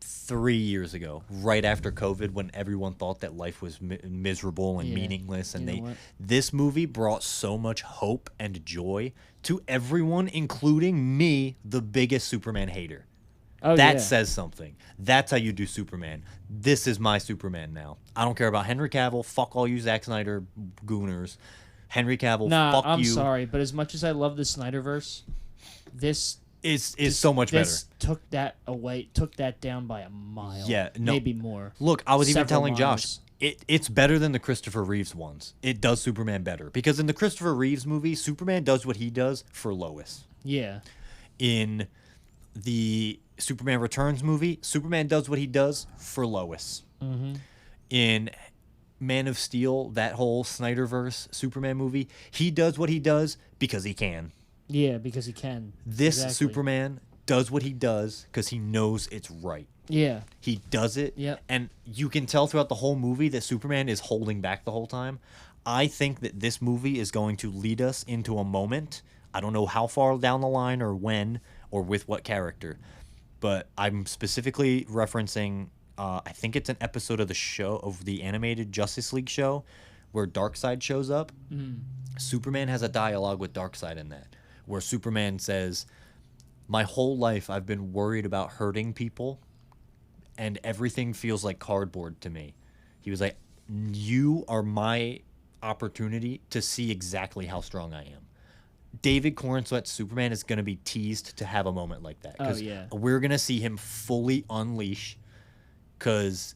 Speaker 1: 3 years ago, right after COVID, when everyone thought that life was miserable and
Speaker 2: Yeah.
Speaker 1: meaningless, and
Speaker 2: You know what?
Speaker 1: this movie brought so much hope and joy to everyone, including me, the biggest Superman hater.
Speaker 2: Oh,
Speaker 1: That
Speaker 2: yeah.
Speaker 1: says something. That's how you do Superman. This is my Superman now. I don't care about Henry Cavill. Fuck all you Zack Snyder gooners. Henry Cavill,
Speaker 2: Nah,
Speaker 1: fuck
Speaker 2: I'm
Speaker 1: you.
Speaker 2: sorry, but as much as I love the Snyderverse, this
Speaker 1: Is so much better.
Speaker 2: this took that down by a mile.
Speaker 1: Yeah, no.
Speaker 2: maybe more.
Speaker 1: Look, I was even
Speaker 2: Several
Speaker 1: telling Josh,
Speaker 2: miles.
Speaker 1: it's better than the Christopher Reeves ones. It does Superman better. Because in the Christopher Reeves movie, Superman does what he does for Lois.
Speaker 2: Yeah,
Speaker 1: In the Superman Returns movie, Superman does what he does for Lois.
Speaker 2: Mm-hmm.
Speaker 1: In Man of Steel, that whole Snyderverse Superman movie, he does what he does because he can.
Speaker 2: yeah, because he can.
Speaker 1: This
Speaker 2: Exactly.
Speaker 1: Superman does what he does because he knows it's right.
Speaker 2: Yeah,
Speaker 1: He does it,
Speaker 2: Yep.
Speaker 1: and you can tell throughout the whole movie that Superman is holding back the whole time. I think that this movie is going to lead us into a moment. I don't know how far down the line or when or with what character, but I'm specifically referencing, I think it's an episode of the show, of the animated Justice League show, where Darkseid shows up. Superman has a dialogue with Darkseid in that, where Superman says, "My whole life I've been worried about hurting people, and everything feels like cardboard to me." He was like, "You are my opportunity to see exactly how strong I am. David Cornsweet's Superman is going to be teased to have a moment like that.
Speaker 2: Oh, yeah.
Speaker 1: We're going to see him fully unleash because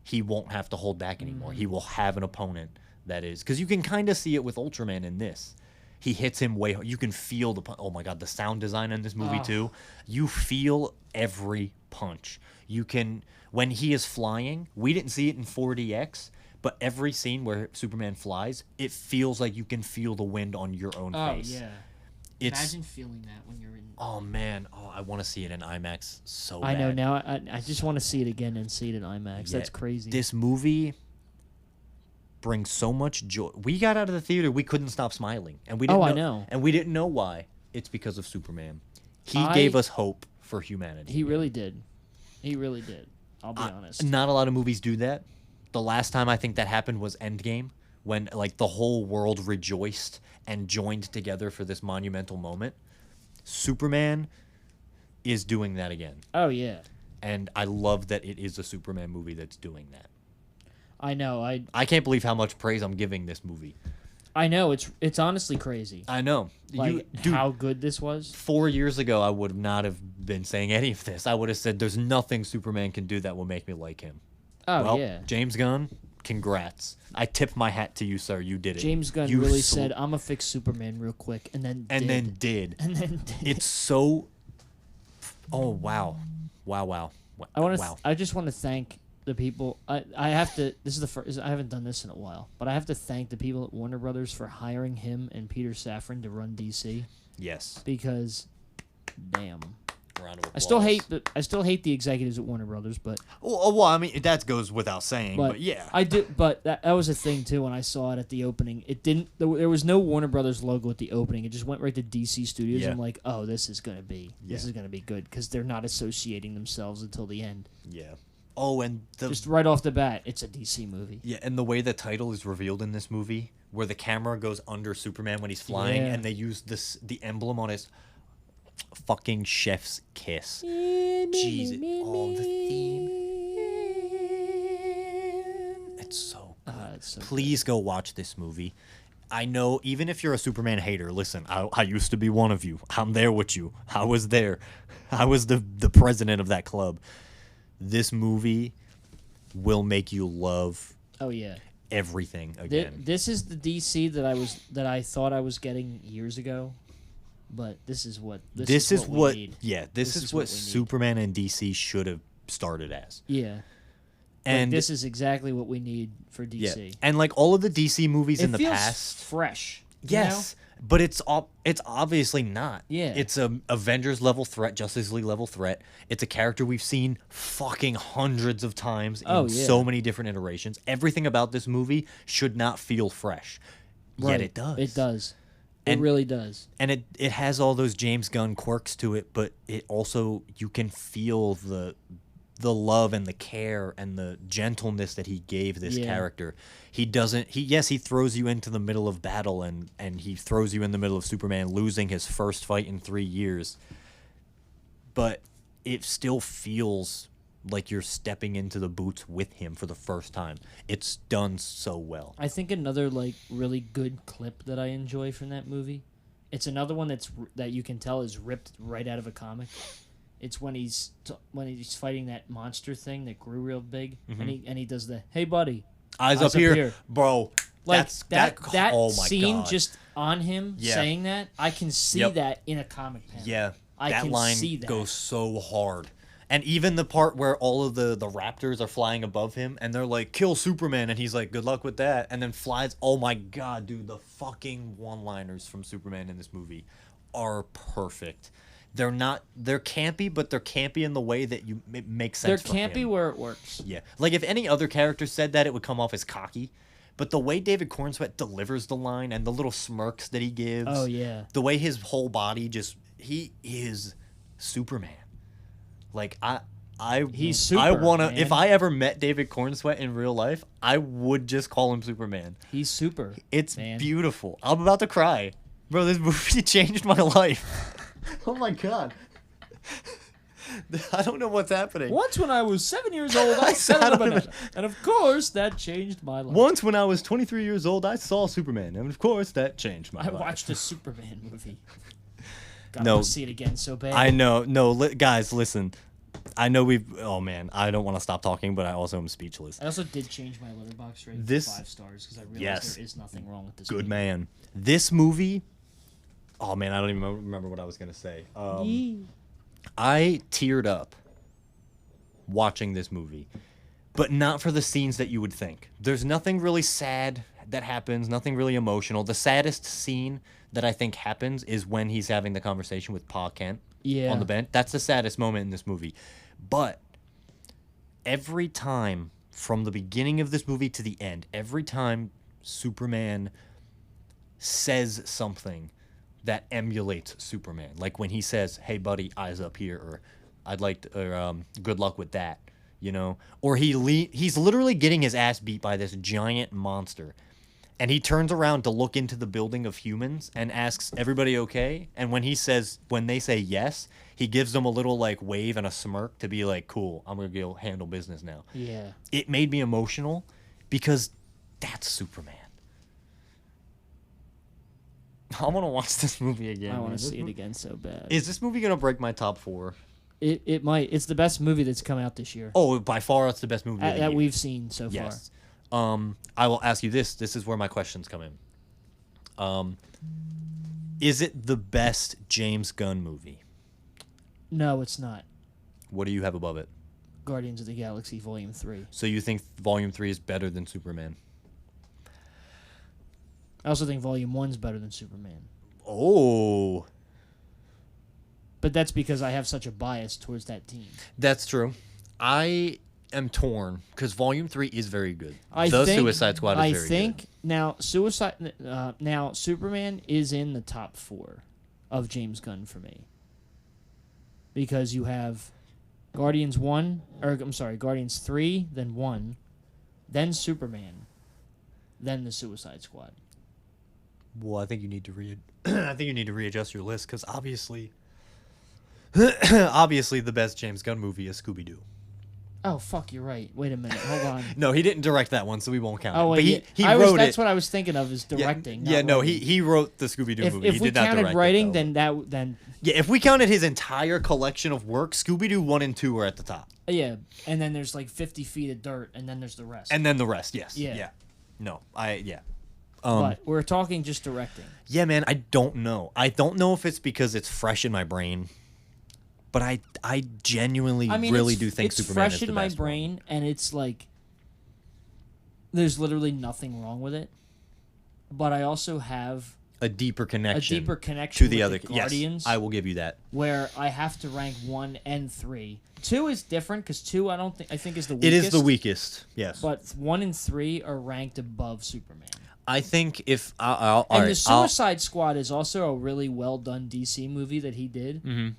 Speaker 1: he won't have to hold back anymore. He will have an opponent that is... Because you can kind of see it with Ultraman in this. He hits him way hard. You can feel the... Oh, my God. The sound design in this movie, too. You feel every punch. You can... When he is flying, we didn't see it in 4DX, but every scene where Superman flies, it feels like you can feel the wind on your own face.
Speaker 2: Oh, yeah. Imagine feeling that when you're in...
Speaker 1: Oh, man. Oh, I want to see it in IMAX so
Speaker 2: I
Speaker 1: bad.
Speaker 2: know. Now I just want to see it again and see it in IMAX.
Speaker 1: Yeah,
Speaker 2: That's crazy.
Speaker 1: This movie brings so much joy. We got out of the theater, we couldn't stop smiling. And we didn't
Speaker 2: I know.
Speaker 1: And we didn't know why. It's because of Superman. He gave us hope for humanity.
Speaker 2: He really did. He really did. I'll be honest.
Speaker 1: Not a lot of movies do that. The last time I think that happened was Endgame, when like the whole world rejoiced and joined together for this monumental moment. Superman is doing that again.
Speaker 2: Oh, yeah.
Speaker 1: And I love that it is a Superman movie that's doing that.
Speaker 2: I know.
Speaker 1: I can't believe how much praise I'm giving this movie.
Speaker 2: I know. It's honestly crazy.
Speaker 1: I know.
Speaker 2: Like, how good this was.
Speaker 1: 4 years ago, I would not have been saying any of this. I would have said there's nothing Superman can do that will make me like him.
Speaker 2: Oh,
Speaker 1: well,
Speaker 2: yeah.
Speaker 1: James Gunn, congrats. I tip my hat to you, sir. You did it.
Speaker 2: James Gunn really said, I'm going to fix Superman real quick, and then did.
Speaker 1: It's so... Oh, wow. Wow.
Speaker 2: I just want to thank the people. I have to... This is the first... I haven't done this in a while, but I have to thank the people at Warner Brothers for hiring him and Peter Safran to run DC.
Speaker 1: Yes.
Speaker 2: Because, damn...
Speaker 1: Round of applause.
Speaker 2: I still hate the executives at Warner Brothers, but
Speaker 1: well, I mean that goes without saying, but yeah,
Speaker 2: I did. But that was a thing too when I saw it at the opening. It didn't. There was no Warner Brothers logo at the opening. It just went right to DC Studios.
Speaker 1: Yeah.
Speaker 2: I'm like, oh, this is gonna be good because they're not associating themselves until the end.
Speaker 1: Yeah. Oh, and
Speaker 2: just right off the bat, it's a DC movie.
Speaker 1: Yeah, and the way the title is revealed in this movie, where the camera goes under Superman when he's flying, and they use the emblem on his fucking chef's kiss. Jesus. Oh, the theme. It's so good. Please go watch this movie. I know, even if you're a Superman hater, listen, I used to be one of you. I'm there with you. I was there. I was the president of that club. This movie will make you love everything again.
Speaker 2: This is the DC that I thought I was getting years ago. But this is what we need.
Speaker 1: Yeah, this is what Superman and DC should have started as.
Speaker 2: Yeah. And this is exactly what we need for DC.
Speaker 1: Yeah. And like all of the DC movies in the past,
Speaker 2: fresh.
Speaker 1: Yes. But it's obviously not.
Speaker 2: Yeah.
Speaker 1: It's a Avengers level threat, Justice League level threat. It's a character we've seen fucking hundreds of times in so many different iterations. Everything about this movie should not feel fresh.
Speaker 2: Right.
Speaker 1: Yet it does.
Speaker 2: It does. It really does.
Speaker 1: And it has all those James Gunn quirks to it, but it also, you can feel the love and the care and the gentleness that he gave this character. He throws you into the middle of battle and he throws you in the middle of Superman losing his first fight in 3 years. But it still feels like you're stepping into the boots with him for the first time. It's done so well.
Speaker 2: I think another like really good clip that I enjoy from that movie. It's another one that you can tell is ripped right out of a comic. It's when he's fighting that monster thing that grew real big, and he does the "Hey buddy,
Speaker 1: eyes up here, bro."
Speaker 2: Like that
Speaker 1: oh my
Speaker 2: scene
Speaker 1: God.
Speaker 2: Just on him saying that, I can see that in a comic panel.
Speaker 1: Yeah,
Speaker 2: that line
Speaker 1: goes so hard. And even the part where all of the raptors are flying above him and they're like, kill Superman, and he's like, good luck with that, and then flies. Oh my God, dude, the fucking one-liners from Superman in this movie are perfect. They're campy, but they're campy in the way that it makes sense.
Speaker 2: They're campy where it works.
Speaker 1: Yeah. Like if any other character said that, it would come off as cocky. But the way David Cornsweet delivers the line and the little smirks that he gives.
Speaker 2: Oh yeah.
Speaker 1: The way his whole body he is Superman. Like
Speaker 2: he's super,
Speaker 1: I wanna
Speaker 2: man.
Speaker 1: If I ever met David Cornsweet in real life, I would just call him Superman.
Speaker 2: He's super.
Speaker 1: It's beautiful. I'm about to cry. Bro, this movie changed my life. Oh my God. I don't know what's happening.
Speaker 2: Once when I was 7 years old, I sat on a banana. And of course, that changed my life.
Speaker 1: Once when I was 23 years old, I saw Superman, and of course that changed my
Speaker 2: I
Speaker 1: life.
Speaker 2: watched a Superman movie. God,
Speaker 1: No.
Speaker 2: I want to see it again so bad.
Speaker 1: I know. No, guys, listen. I know we've. Oh man, I don't want to stop talking, but I also am speechless.
Speaker 2: I also did change my letterbox rating
Speaker 1: This-
Speaker 2: to 5 stars because I realized
Speaker 1: Yes.
Speaker 2: there is nothing wrong with this
Speaker 1: Good
Speaker 2: movie.
Speaker 1: man. This movie. Oh man, I don't even remember what I was gonna say. I teared up watching this movie, but not for the scenes that you would think. There's nothing really sad that happens, nothing really emotional. The saddest scene that I think happens is when he's having the conversation with Pa Kent
Speaker 2: Yeah.
Speaker 1: on the bench. That's the saddest moment in this movie. But every time from the beginning of this movie to the end, every time Superman says something that emulates Superman, like when he says, "Hey buddy, eyes up here," or "I'd like to," or "Good luck with that," you know, or he's literally getting his ass beat by this giant monster, and he turns around to look into the building of humans and asks, "Everybody okay?" And when they say yes, he gives them a little like wave and a smirk to be like, "Cool, I'm gonna go handle business now."
Speaker 2: Yeah.
Speaker 1: It made me emotional because that's Superman. I want to watch this movie again.
Speaker 2: I want
Speaker 1: man.
Speaker 2: to see it again so bad.
Speaker 1: Is this movie gonna break my top 4?
Speaker 2: It might. It's the best movie that's come out this year
Speaker 1: Oh, by far, it's the best movie of the
Speaker 2: that
Speaker 1: year.
Speaker 2: we've seen so
Speaker 1: Yes. I will ask you this. This is where my questions come in. Is it the best James Gunn movie?
Speaker 2: far. No, it's not.
Speaker 1: What do you have above it?
Speaker 2: Guardians of the Galaxy Volume 3.
Speaker 1: So you think Volume 3 is better than Superman?
Speaker 2: I also think Volume 1's better than Superman.
Speaker 1: Oh,
Speaker 2: But that's because I have such a bias towards that team.
Speaker 1: that's true. I am torn because Volume 3 is very good.
Speaker 2: I
Speaker 1: The
Speaker 2: think,
Speaker 1: Suicide Squad is
Speaker 2: I
Speaker 1: very
Speaker 2: think
Speaker 1: good.
Speaker 2: now Superman is in the top 4 of James Gunn for me. Because you have Guardians 3, then 1, then Superman, then the Suicide Squad.
Speaker 1: Well, I think you need to I think you need to readjust your list because obviously, obviously the best James Gunn movie is Scooby Doo.
Speaker 2: Oh fuck, you're right. Wait a minute, hold on.
Speaker 1: No, he didn't direct that one, so we won't count
Speaker 2: Oh
Speaker 1: it.
Speaker 2: wait,
Speaker 1: But he
Speaker 2: yeah.
Speaker 1: wrote
Speaker 2: That's
Speaker 1: it.
Speaker 2: what I was thinking of is directing.
Speaker 1: Yeah,
Speaker 2: not
Speaker 1: no,
Speaker 2: writing.
Speaker 1: he wrote the Scooby Doo movie.
Speaker 2: If
Speaker 1: He
Speaker 2: we
Speaker 1: did not
Speaker 2: counted
Speaker 1: direct
Speaker 2: writing,
Speaker 1: it, though.
Speaker 2: then
Speaker 1: Yeah, if we counted his entire collection of work, Scooby Doo 1 and 2 are at the top,
Speaker 2: yeah, and then there's like 50 feet of dirt, and then there's the rest.
Speaker 1: and then the rest. Yes.
Speaker 2: Yeah.
Speaker 1: No, yeah.
Speaker 2: But we're talking just directing.
Speaker 1: Yeah, man, I don't know. I don't know if it's because it's fresh in my brain, but I genuinely really do think
Speaker 2: it's
Speaker 1: Superman
Speaker 2: fresh
Speaker 1: is the
Speaker 2: in my
Speaker 1: best one.
Speaker 2: brain, and it's like there's literally nothing wrong with it. But I also have
Speaker 1: A deeper connection.
Speaker 2: to
Speaker 1: the
Speaker 2: with
Speaker 1: other.
Speaker 2: the Guardians,
Speaker 1: Yes, I will give you that.
Speaker 2: where I have to rank 1 and 3. 2 is different because 2 I think is the weakest.
Speaker 1: It is the weakest. Yes.
Speaker 2: But 1 and 3 are ranked above Superman.
Speaker 1: I think if all
Speaker 2: And
Speaker 1: right,
Speaker 2: the Suicide Squad is also a really well done DC movie that he did.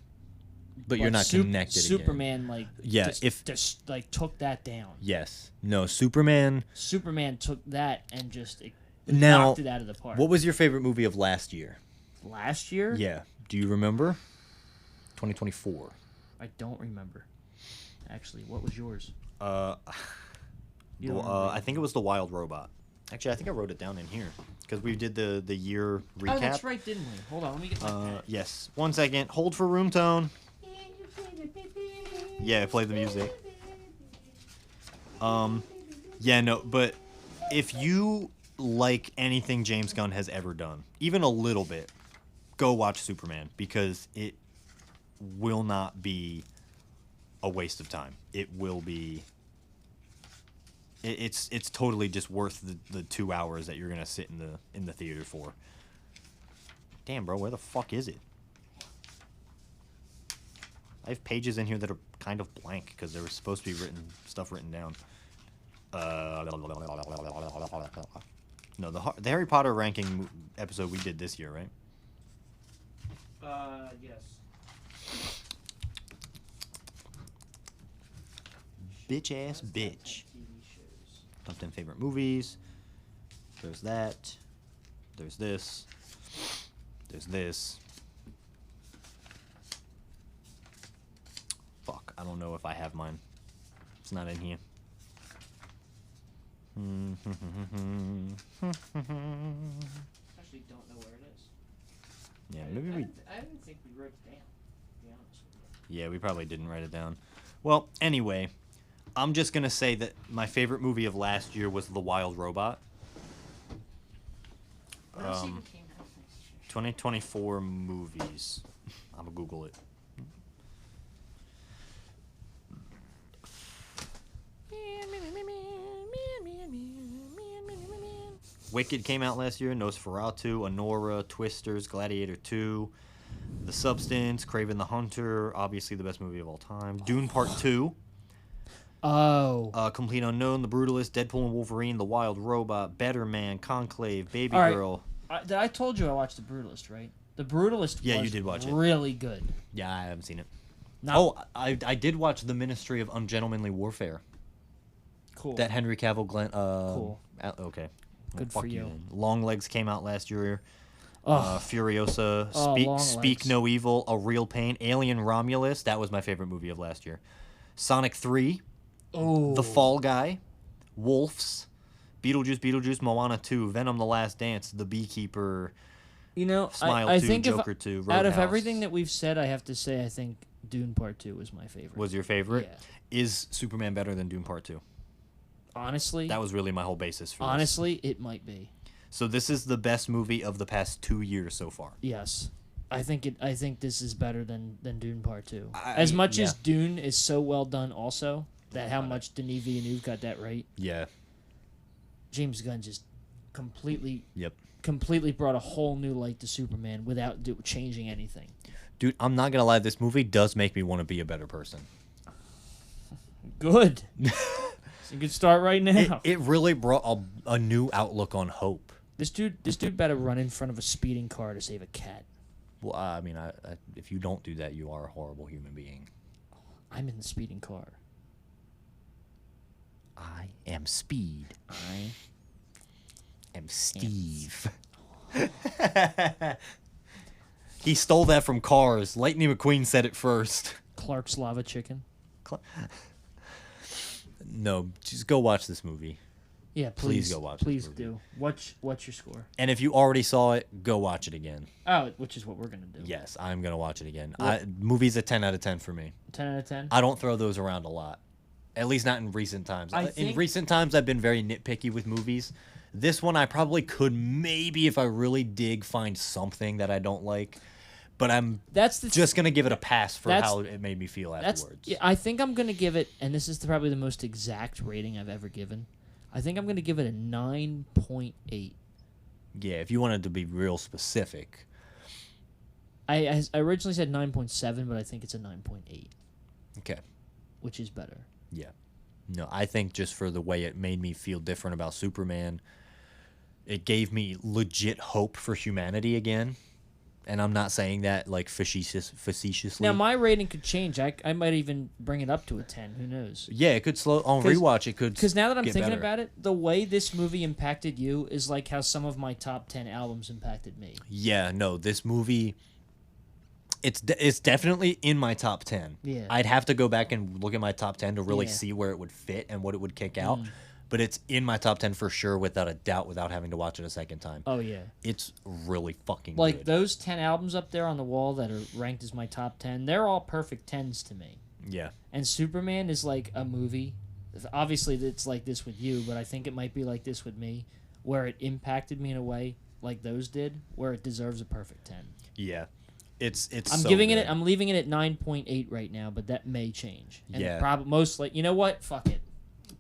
Speaker 1: but you're not connected. Again.
Speaker 2: Superman like
Speaker 1: Yeah,
Speaker 2: just like took that down.
Speaker 1: Yes. No, Superman.
Speaker 2: Superman took that and just
Speaker 1: Now,
Speaker 2: knocked it out of the park.
Speaker 1: what was your favorite movie of last year?
Speaker 2: Last year?
Speaker 1: Yeah. Do you remember? 2024.
Speaker 2: I don't remember. Actually, what was yours?
Speaker 1: Uh,
Speaker 2: You don't
Speaker 1: well,
Speaker 2: remember
Speaker 1: I think it was The Wild Robot. Actually, I think I wrote it down in here because we did the year recap.
Speaker 2: Oh, that's right, didn't we? Hold on, let me get my pen.
Speaker 1: Yes. 1 second. Hold for room tone. Yeah, play the music. Yeah, no, but if you like anything James Gunn has ever done, even a little bit, go watch Superman because it will not be a waste of time. It will be. It's totally just worth the 2 hours that you're gonna sit in the theater for. Damn, bro, where the fuck is it? I have pages in here that are kind of blank because there was supposed to be stuff written down. No, the Harry Potter ranking episode we did this year, right?
Speaker 2: Yes.
Speaker 1: Bitch ass bitch. Top 10 favorite movies. There's that. There's this. There's this. don't know if I have mine. It's not in here.
Speaker 2: Actually, don't know where it is.
Speaker 1: Yeah, maybe we.
Speaker 2: I didn't think we wrote it down. To be honest with you.
Speaker 1: Yeah, we probably didn't write it down. Well, anyway, I'm just gonna say that my favorite movie of last year was The Wild Robot.
Speaker 2: What else even came out next year?
Speaker 1: 2024 movies. I'm gonna Google it. Wicked came out last year. Nosferatu, Anora, Twisters, Gladiator 2, The Substance, Kraven the Hunter, obviously the best movie of all time. Dune Part 2,
Speaker 2: Oh.
Speaker 1: Complete Unknown, The Brutalist, Deadpool and Wolverine, The Wild Robot, Better Man, Conclave, Baby
Speaker 2: All right.
Speaker 1: Girl.
Speaker 2: I told you I watched The Brutalist, right? The Brutalist
Speaker 1: Yeah, you
Speaker 2: was
Speaker 1: did watch it.
Speaker 2: really good.
Speaker 1: Yeah, I haven't seen it.
Speaker 2: Not
Speaker 1: Oh, I did watch The Ministry of Ungentlemanly Warfare.
Speaker 2: cool.
Speaker 1: That Henry Cavill
Speaker 2: Cool.
Speaker 1: Okay.
Speaker 2: Good
Speaker 1: Fuck
Speaker 2: for you.
Speaker 1: then. Long Legs came out last year.
Speaker 2: Ugh.
Speaker 1: Furiosa,
Speaker 2: Oh, Long
Speaker 1: Speak
Speaker 2: Legs.
Speaker 1: No Evil, A Real Pain, Alien Romulus. That was my favorite movie of last year. Sonic 3,
Speaker 2: Oh.
Speaker 1: The Fall Guy, Wolves, Beetlejuice, Moana 2, Venom: The Last Dance, The Beekeeper,
Speaker 2: You know,
Speaker 1: Smile
Speaker 2: I
Speaker 1: 2,
Speaker 2: think
Speaker 1: Joker 2,
Speaker 2: out of
Speaker 1: Roadhouse.
Speaker 2: everything that we've said, I have to say I think Dune Part 2 was my favorite.
Speaker 1: Was your favorite?
Speaker 2: Yeah.
Speaker 1: Is Superman better than Dune Part 2?
Speaker 2: Honestly,
Speaker 1: That was really my whole basis for this.
Speaker 2: honestly, it might be.
Speaker 1: So this is the best movie of the past 2 years so far.
Speaker 2: Yes. I think this is better than Dune Part 2.
Speaker 1: I-
Speaker 2: As much as
Speaker 1: yeah.
Speaker 2: Dune is so well done also, that how much Denis Villeneuve got that right.
Speaker 1: Yeah.
Speaker 2: James Gunn just completely
Speaker 1: Yep.
Speaker 2: brought a whole new light to Superman without changing anything.
Speaker 1: Dude, I'm not gonna lie. This movie does make me want to be a better person.
Speaker 2: Good. So you can start right now.
Speaker 1: It really brought a new outlook on hope.
Speaker 2: This dude better run in front of a speeding car to save a cat.
Speaker 1: Well, I mean, if you don't do that, you are a horrible human being.
Speaker 2: I'm in the speeding car.
Speaker 1: I am Speed.
Speaker 2: I
Speaker 1: am Steve. He stole that from Cars. Lightning McQueen said it first.
Speaker 2: Clark's Lava Chicken.
Speaker 1: No, just go watch this movie.
Speaker 2: Yeah,
Speaker 1: Please go watch this
Speaker 2: Please
Speaker 1: movie.
Speaker 2: do. What's your score?
Speaker 1: And if you already saw it, go watch it again.
Speaker 2: Oh, which is what we're gonna do.
Speaker 1: Yes, I'm gonna watch it again.
Speaker 2: What?
Speaker 1: Movie's a 10 out of 10 for me.
Speaker 2: 10 out of 10.
Speaker 1: I don't throw those around a lot. At least not in recent times.
Speaker 2: I
Speaker 1: In
Speaker 2: think-
Speaker 1: recent times, I've been very nitpicky with movies. This one, I probably could maybe, if I really dig, find something that I don't like. But I'm
Speaker 2: That's the
Speaker 1: just gonna give it a pass for
Speaker 2: That's-
Speaker 1: how it made me feel
Speaker 2: That's
Speaker 1: afterwards.
Speaker 2: yeah, I think I'm gonna give it, and this is probably the most exact rating I've ever given. I think I'm gonna give it a 9.8.
Speaker 1: Yeah, if you wanted to be real specific.
Speaker 2: I originally said 9.7, but I think it's a 9.8,
Speaker 1: Okay.
Speaker 2: which is better.
Speaker 1: Yeah. No, I think just for the way it made me feel different about Superman, it gave me legit hope for humanity again. And I'm not saying that like facetiously.
Speaker 2: Now my rating could change. I might even bring it up to a 10. Who knows?
Speaker 1: Yeah, it could slow on
Speaker 2: 'Cause-
Speaker 1: rewatch. It could
Speaker 2: Because now that I'm
Speaker 1: get
Speaker 2: thinking
Speaker 1: better.
Speaker 2: about it, the way this movie impacted you is like how some of my top 10 albums impacted me.
Speaker 1: Yeah, no, this movie. It's definitely in my top 10.
Speaker 2: Yeah.
Speaker 1: I'd have to go back and look at my top 10 to really
Speaker 2: Yeah.
Speaker 1: see where it would fit and what it would kick out.
Speaker 2: Mm.
Speaker 1: But it's in my top 10 for sure, without a doubt, without having to watch it a second time.
Speaker 2: Oh yeah.
Speaker 1: It's really fucking
Speaker 2: Like
Speaker 1: good.
Speaker 2: those 10 albums up there on the wall that are ranked as my top 10, they're all perfect 10s to me.
Speaker 1: Yeah.
Speaker 2: And Superman is like a movie. Obviously, it's like this with you, but I think it might be like this with me, where it impacted me in a way like those did, where it deserves a perfect 10.
Speaker 1: Yeah. It's
Speaker 2: I'm
Speaker 1: so
Speaker 2: giving
Speaker 1: good.
Speaker 2: it. I'm leaving it at 9.8 right now, but that may change. And
Speaker 1: Yeah.
Speaker 2: Probably most you know what? Fuck it.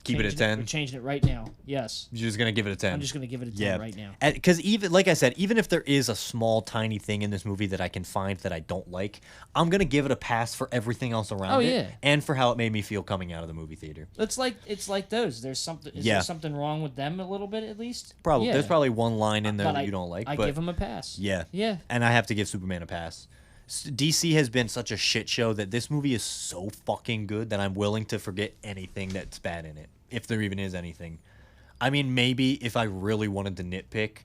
Speaker 1: Keep it at
Speaker 2: Changing
Speaker 1: 10.
Speaker 2: We're changing it right now. Yes.
Speaker 1: You're just going to give it a 10.
Speaker 2: I'm just gonna give it a 10
Speaker 1: Yeah.
Speaker 2: right now.
Speaker 1: Because even, like I said, even if there is a small, tiny thing in this movie that I can find that I don't like, I'm going to give it a pass for everything else around
Speaker 2: Oh,
Speaker 1: it.
Speaker 2: yeah.
Speaker 1: And for how it made me feel coming out of the movie theater.
Speaker 2: It's like those. There's something. Is
Speaker 1: Yeah.
Speaker 2: there something wrong with them a little bit at least?
Speaker 1: Probably.
Speaker 2: Yeah.
Speaker 1: There's probably one line in there
Speaker 2: But
Speaker 1: that you don't like.
Speaker 2: I
Speaker 1: but
Speaker 2: give them a pass.
Speaker 1: yeah.
Speaker 2: Yeah.
Speaker 1: And I have to give Superman a pass. DC has been such a shit show that this movie is so fucking good that I'm willing to forget anything that's bad in it, if there even is anything. I mean, maybe if I really wanted to nitpick,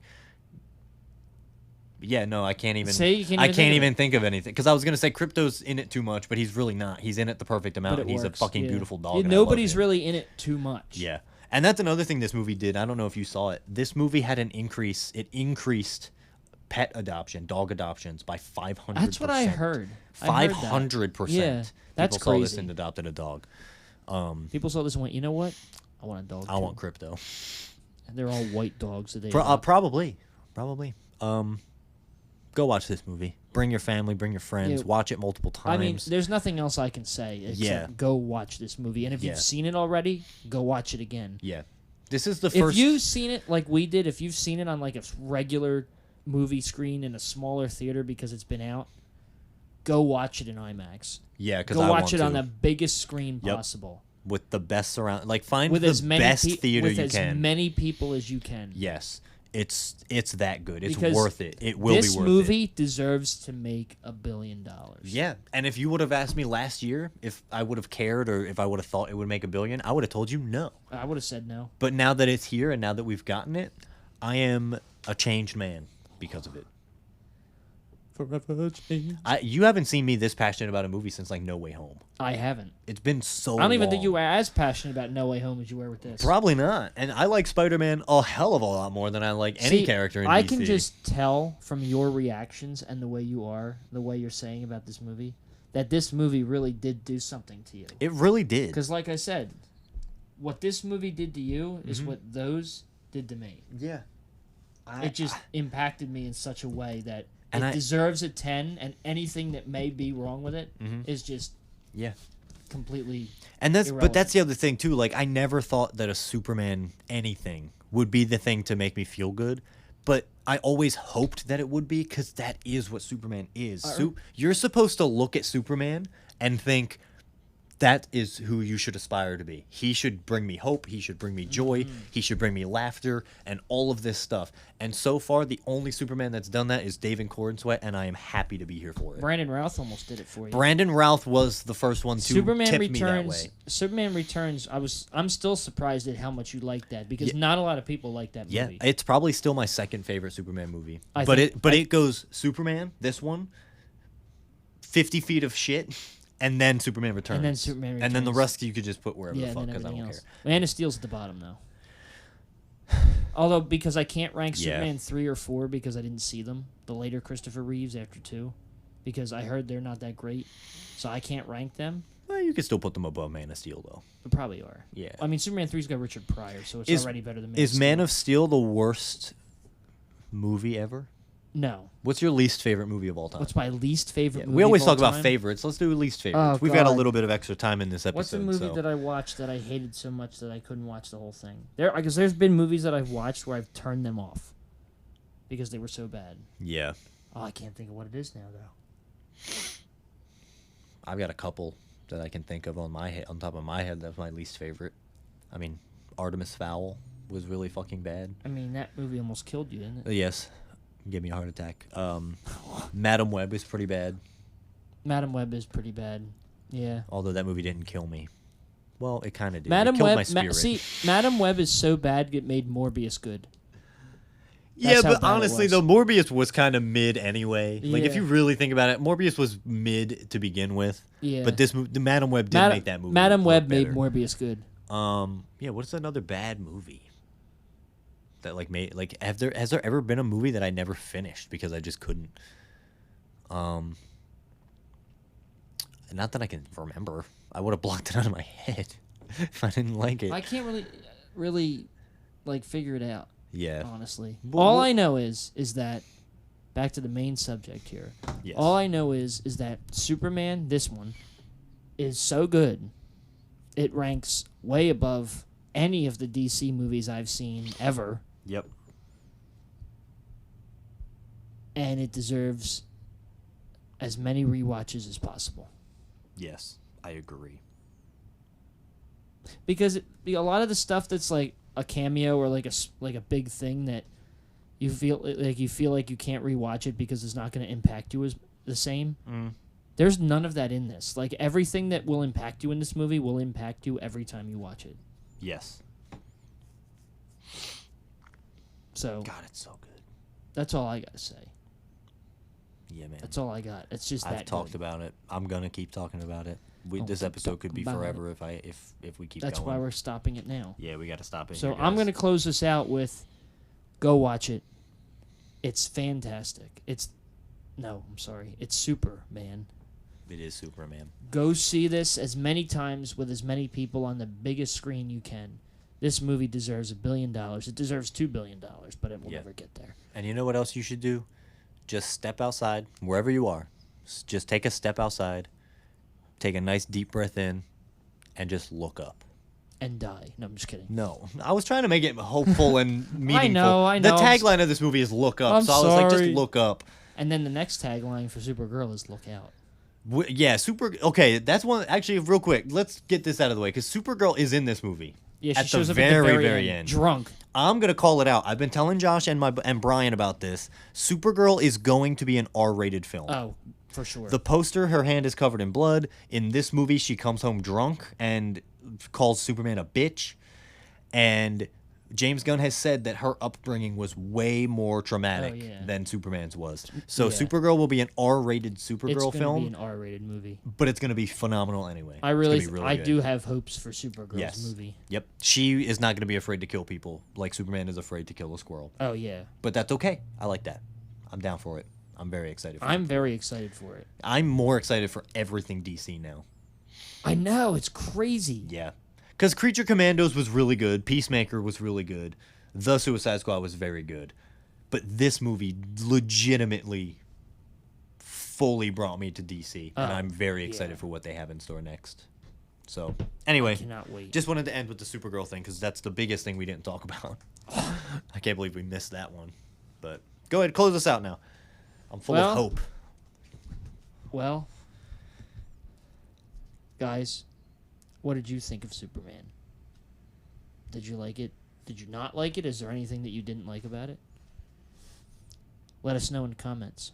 Speaker 1: Yeah, no, I can't even.
Speaker 2: See, you can't
Speaker 1: I
Speaker 2: even
Speaker 1: can't
Speaker 2: think of
Speaker 1: even think of anything because I was gonna say Crypto's in it too much, but he's really not. He's in it the perfect amount,
Speaker 2: But
Speaker 1: and
Speaker 2: it
Speaker 1: he's
Speaker 2: works,
Speaker 1: a fucking
Speaker 2: yeah.
Speaker 1: beautiful dog.
Speaker 2: Yeah,
Speaker 1: and I love
Speaker 2: nobody's
Speaker 1: him.
Speaker 2: really in it too much.
Speaker 1: Yeah, and that's another thing this movie did. I don't know if you saw it. This movie had an increase. It increased dog adoptions by 500%.
Speaker 2: That's what I heard. I heard that.
Speaker 1: 500%.
Speaker 2: Yeah, that's
Speaker 1: People saw this
Speaker 2: crazy.
Speaker 1: and adopted a dog.
Speaker 2: People saw this and went, you know what? I want a dog.
Speaker 1: I
Speaker 2: too."
Speaker 1: want Crypto.
Speaker 2: And they're all white dogs. That they
Speaker 1: Probably. Go watch this movie. Bring your family, bring your friends.
Speaker 2: Yeah.
Speaker 1: Watch it multiple times.
Speaker 2: I mean, there's nothing else I can say except
Speaker 1: Yeah.
Speaker 2: go watch this movie. And if
Speaker 1: Yeah.
Speaker 2: you've seen it already, go watch it again.
Speaker 1: yeah. This is the
Speaker 2: If
Speaker 1: first.
Speaker 2: you've seen it like we did, if you've seen it on like a regular movie screen in a smaller theater because it's been out, go watch it in IMAX.
Speaker 1: Yeah, because
Speaker 2: Go
Speaker 1: I
Speaker 2: watch
Speaker 1: want
Speaker 2: it
Speaker 1: to.
Speaker 2: on the biggest screen
Speaker 1: Yep.
Speaker 2: possible.
Speaker 1: With the best surround. Like, find
Speaker 2: With
Speaker 1: the
Speaker 2: as many
Speaker 1: best
Speaker 2: pe-
Speaker 1: theater
Speaker 2: with
Speaker 1: you
Speaker 2: as
Speaker 1: can.
Speaker 2: many people as you can.
Speaker 1: Yes. It's that good. It's
Speaker 2: Because
Speaker 1: worth it. It will be
Speaker 2: This
Speaker 1: worth
Speaker 2: movie
Speaker 1: it.
Speaker 2: deserves to make $1 billion.
Speaker 1: Yeah. And if you would have asked me last year if I would have cared or if I would have thought it would make $1 billion, I would have told you no.
Speaker 2: I would have said no.
Speaker 1: But now that it's here and now that we've gotten it, I am a changed man because of it.
Speaker 2: Forever change.
Speaker 1: You haven't seen me this passionate about a movie since like No Way Home.
Speaker 2: I haven't.
Speaker 1: It's been so
Speaker 2: I don't even think
Speaker 1: long.
Speaker 2: you were as passionate about No Way Home as you were with this.
Speaker 1: Probably not. And I like Spider-Man a hell of a lot more than I like any
Speaker 2: See,
Speaker 1: character in
Speaker 2: I
Speaker 1: DC.
Speaker 2: can just tell from your reactions and the way you are, the way you're saying about this movie, that this movie really did do something to you.
Speaker 1: It really did.
Speaker 2: Because, like I said, what this movie did to you is
Speaker 1: Mm-hmm.
Speaker 2: what those did to me.
Speaker 1: Yeah.
Speaker 2: It just impacted me in such a way that
Speaker 1: And
Speaker 2: it
Speaker 1: I-
Speaker 2: deserves a 10, and anything that may be wrong with it is
Speaker 1: Mhm.
Speaker 2: just
Speaker 1: Yeah.
Speaker 2: completely.
Speaker 1: And that's
Speaker 2: irrelevant.
Speaker 1: but that's the other thing too. Like I never thought that a Superman anything would be the thing to make me feel good, but I always hoped that it would be because that is what Superman is. You're supposed to look at Superman and think that is who you should aspire to be. He should bring me hope. He should bring me joy. He should bring me laughter and all of this stuff. And so far, the only Superman that's done that is David Cornsweet, and I am happy to be here for it.
Speaker 2: Brandon Routh almost did it for you.
Speaker 1: Brandon Routh was the first one to
Speaker 2: Superman
Speaker 1: tip me that
Speaker 2: Returns.
Speaker 1: way.
Speaker 2: Superman Returns. I'm still surprised at how much you like that because
Speaker 1: Yeah.
Speaker 2: not a lot of people like that
Speaker 1: Yeah,
Speaker 2: movie.
Speaker 1: it's probably still my second favorite Superman movie.
Speaker 2: I
Speaker 1: But
Speaker 2: think-
Speaker 1: it goes Superman, this one, 50 Feet of Shit, and then Superman Returns.
Speaker 2: And then Superman
Speaker 1: And then the
Speaker 2: Returns.
Speaker 1: rest you could just put wherever
Speaker 2: Yeah,
Speaker 1: the fuck
Speaker 2: and then
Speaker 1: because I
Speaker 2: everything
Speaker 1: don't
Speaker 2: else.
Speaker 1: care.
Speaker 2: Man of Steel's at the bottom though. Although because I can't rank
Speaker 1: Yeah.
Speaker 2: Superman 3 or 4 because I didn't see them, the later Christopher Reeves after 2, because I heard they're not that great, so I can't rank them.
Speaker 1: Well, you could still put them above Man of Steel, though.
Speaker 2: But probably are.
Speaker 1: Yeah.
Speaker 2: I mean, Superman 3's got Richard Pryor, so it's
Speaker 1: Is-
Speaker 2: already better than Man
Speaker 1: Is
Speaker 2: of Steel.
Speaker 1: Man of Steel the worst movie ever?
Speaker 2: No.
Speaker 1: What's your least favorite movie of all time?
Speaker 2: What's my least favorite
Speaker 1: Yeah,
Speaker 2: movie?
Speaker 1: we always
Speaker 2: of all
Speaker 1: talk about
Speaker 2: time?
Speaker 1: favorites. Let's do least favorites.
Speaker 2: Oh,
Speaker 1: We've got a
Speaker 2: God.
Speaker 1: little bit of extra time in this episode.
Speaker 2: What's a movie
Speaker 1: so.
Speaker 2: that I watched that I hated so much that I couldn't watch the whole thing? Because there's been movies that I've watched where I've turned them off because they were so bad.
Speaker 1: Yeah.
Speaker 2: Oh, I can't think of what it is now though.
Speaker 1: I've got a couple that I can think of on top of my head. That's my least favorite. I mean, Artemis Fowl was really fucking bad.
Speaker 2: I mean, that movie almost killed you, didn't it?
Speaker 1: Yes, gave me a heart attack. Madam Web is pretty bad,
Speaker 2: Madam Web is pretty bad. Yeah.
Speaker 1: although that movie didn't kill me. Well, it kind of did.
Speaker 2: Madam
Speaker 1: it killed
Speaker 2: Web.
Speaker 1: my spirit.
Speaker 2: See, Madam Web is so bad it made Morbius good.
Speaker 1: yeah,
Speaker 2: that's how
Speaker 1: but
Speaker 2: bad it
Speaker 1: honestly,
Speaker 2: was.
Speaker 1: though, Morbius was kind of mid anyway. Like, if
Speaker 2: Yeah.
Speaker 1: you really think about it, Morbius was mid to begin with.
Speaker 2: Yeah.
Speaker 1: But the Madam Web did make that movie.
Speaker 2: Madam
Speaker 1: look
Speaker 2: Web made
Speaker 1: better.
Speaker 2: Morbius good.
Speaker 1: Yeah. What's another bad movie that has there ever been a movie that I never finished because I just couldn't? Not that I can remember. I would have blocked it out of my head if I didn't like it.
Speaker 2: I can't really, like figure it out.
Speaker 1: Yeah.
Speaker 2: Honestly,
Speaker 1: Well,
Speaker 2: all
Speaker 1: well-
Speaker 2: I know is that back to the main subject here.
Speaker 1: Yes.
Speaker 2: All I know is that Superman, this one, is so good. It ranks way above any of the DC movies I've seen ever,
Speaker 1: Yep.
Speaker 2: and it deserves as many rewatches as possible.
Speaker 1: Yes, I agree.
Speaker 2: Because a lot of the stuff that's like a cameo or like a big thing that you feel like you can't rewatch it because it's not going to impact you as the same. There's none of that in this. Like everything that will impact you in this movie will impact you every time you watch it.
Speaker 1: Yes.
Speaker 2: So
Speaker 1: God, it's so good.
Speaker 2: that's all I got to say.
Speaker 1: Yeah, man.
Speaker 2: That's all I got. It's just
Speaker 1: I've
Speaker 2: that
Speaker 1: talked
Speaker 2: good.
Speaker 1: about it. I'm gonna keep talking about it.
Speaker 2: Don't
Speaker 1: This
Speaker 2: keep
Speaker 1: episode could be
Speaker 2: talking about
Speaker 1: forever if we keep
Speaker 2: That's
Speaker 1: going.
Speaker 2: why we're stopping it now.
Speaker 1: Yeah, we got to stop it.
Speaker 2: So
Speaker 1: here,
Speaker 2: I'm
Speaker 1: guys.
Speaker 2: going to close this out with go watch it. It's fantastic. I'm sorry. It's Superman.
Speaker 1: It is Superman.
Speaker 2: Go see this as many times with as many people on the biggest screen you can. This movie deserves $1 billion. It deserves $2 billion, but it will never get there.
Speaker 1: And you know what else you should do? Just step outside, wherever you are. Just take a step outside, take a nice deep breath in, and just look up.
Speaker 2: And die. No, I'm just kidding.
Speaker 1: No, I was trying to make it hopeful and meaningful.
Speaker 2: I know.
Speaker 1: The tagline of this movie is "Look Up,"
Speaker 2: I'm
Speaker 1: so I was like,
Speaker 2: sorry.
Speaker 1: just look up.
Speaker 2: And then the next tagline for Supergirl is "Look out."
Speaker 1: Yeah, Okay, that's one. Actually, real quick, let's get this out of the way because Supergirl is in this movie.
Speaker 2: Yeah, she
Speaker 1: at
Speaker 2: shows
Speaker 1: the
Speaker 2: up
Speaker 1: very,
Speaker 2: at the
Speaker 1: very end.
Speaker 2: drunk.
Speaker 1: I'm gonna call it out. I've been telling Josh and Brian about this. Supergirl is going to be an R-rated film.
Speaker 2: Oh, for sure.
Speaker 1: The poster, her hand is covered in blood. In this movie, she comes home drunk and calls Superman a bitch. And James Gunn has said that her upbringing was way more traumatic than Superman's was. So Supergirl will be an R-rated Supergirl
Speaker 2: it's
Speaker 1: film.
Speaker 2: It's going to be an R-rated movie.
Speaker 1: But it's going to be phenomenal anyway.
Speaker 2: I do have hopes for Supergirl's movie.
Speaker 1: Yep. She is not going to be afraid to kill people like Superman is afraid to kill a squirrel.
Speaker 2: Oh, yeah.
Speaker 1: But that's okay. I like that. I'm down for it. I'm very excited for it.
Speaker 2: I'm very excited for it.
Speaker 1: I'm more excited for everything DC now.
Speaker 2: I know. It's crazy.
Speaker 1: Yeah. Because Creature Commandos was really good. Peacemaker was really good. The Suicide Squad was very good. But this movie legitimately fully brought me to DC. And I'm very excited for what they have in store next. So, anyway.
Speaker 2: I cannot wait.
Speaker 1: Just wanted to end with the Supergirl thing because that's the biggest thing we didn't talk about. I can't believe we missed that one. But go ahead, close us out now. I'm full of hope.
Speaker 2: Well, guys, what did you think of Superman? Did you like it? Did you not like it? Is there anything that you didn't like about it? Let us know in the comments.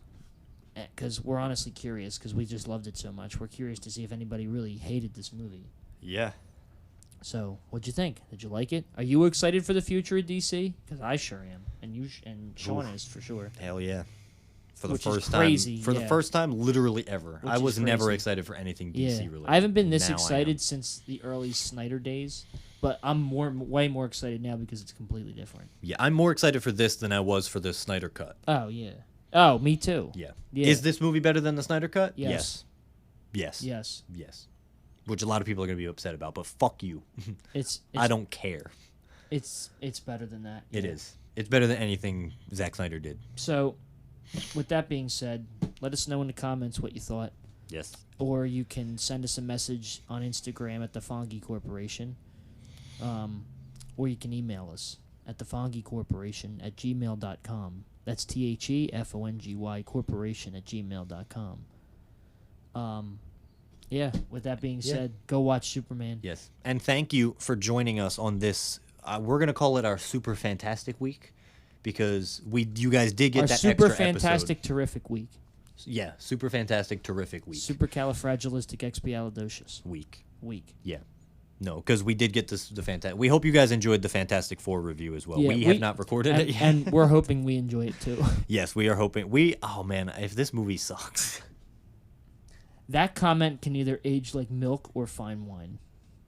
Speaker 2: Because we're honestly curious, because we just loved it so much. We're curious to see if anybody really hated this movie.
Speaker 1: Yeah.
Speaker 2: So, what'd you think? Did you like it? Are you excited for the future of DC? Because I sure am, and and Sean is for sure.
Speaker 1: Hell yeah. For the
Speaker 2: Which is
Speaker 1: first
Speaker 2: crazy,
Speaker 1: time. For the first time, literally ever.
Speaker 2: Which
Speaker 1: I
Speaker 2: is
Speaker 1: was never
Speaker 2: crazy.
Speaker 1: excited for anything DC
Speaker 2: Yeah,
Speaker 1: related.
Speaker 2: I haven't been this
Speaker 1: Now I am.
Speaker 2: excited since the early Snyder days, but I'm way more excited now because it's completely different.
Speaker 1: Yeah, I'm more excited for this than I was for the Snyder Cut.
Speaker 2: Oh yeah. Oh, me too.
Speaker 1: Yeah.
Speaker 2: Yeah.
Speaker 1: Is this movie better than the Snyder Cut?
Speaker 2: Yes.
Speaker 1: Yes.
Speaker 2: Yes.
Speaker 1: Yes. Which a lot of people are going to be upset about, but fuck you.
Speaker 2: It's
Speaker 1: I don't care.
Speaker 2: It's better than that.
Speaker 1: It
Speaker 2: yeah.
Speaker 1: is. It's better than anything Zack Snyder did.
Speaker 2: So, with that being said, let us know in the comments what you thought.
Speaker 1: Yes.
Speaker 2: Or you can send us a message on Instagram at the Fongy Corporation. Or you can email us at thefongycorporation@gmail.com. That's THEFONGY corporation@gmail.com. Yeah, with that being said, go watch Superman.
Speaker 1: Yes. And thank you for joining us on this. We're going to call it our Super Fantastic Week because you guys did get
Speaker 2: Our
Speaker 1: that
Speaker 2: super
Speaker 1: extra
Speaker 2: fantastic,
Speaker 1: episode.
Speaker 2: terrific week.
Speaker 1: Yeah, Super Fantastic, Terrific Week.
Speaker 2: Supercalifragilisticexpialidocious
Speaker 1: Week.
Speaker 2: week.
Speaker 1: Yeah. No, because we did get the Fantastic. We hope you guys enjoyed the Fantastic Four review as well.
Speaker 2: Yeah,
Speaker 1: we have not recorded it yet.
Speaker 2: And we're hoping we enjoy it too.
Speaker 1: Yes, we are hoping. Oh man, if this movie sucks.
Speaker 2: That comment can either age like milk or fine wine.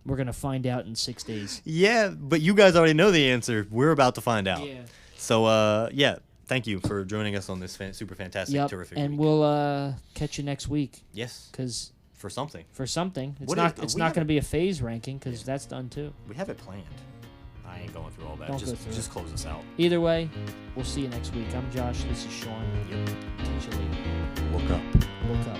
Speaker 2: We're going to find out in 6 days.
Speaker 1: Yeah, but you guys already know the answer. We're about to find out.
Speaker 2: Yeah.
Speaker 1: So, yeah, thank you for joining us on this Super Fantastic, Terrific
Speaker 2: and
Speaker 1: Week.
Speaker 2: we'll catch you next week.
Speaker 1: Yes.
Speaker 2: Because
Speaker 1: For something.
Speaker 2: it's
Speaker 1: What
Speaker 2: not
Speaker 1: is-
Speaker 2: it's
Speaker 1: we
Speaker 2: not
Speaker 1: have-
Speaker 2: going to be a phase ranking because that's done too.
Speaker 1: We have it planned. I ain't going through all that.
Speaker 2: Don't go
Speaker 1: just
Speaker 2: through
Speaker 1: just
Speaker 2: it.
Speaker 1: close us out.
Speaker 2: Either way, we'll see you next week. I'm Josh. This is Sean.
Speaker 1: Yep.
Speaker 2: Catch you later.
Speaker 1: Look up.
Speaker 2: Look up.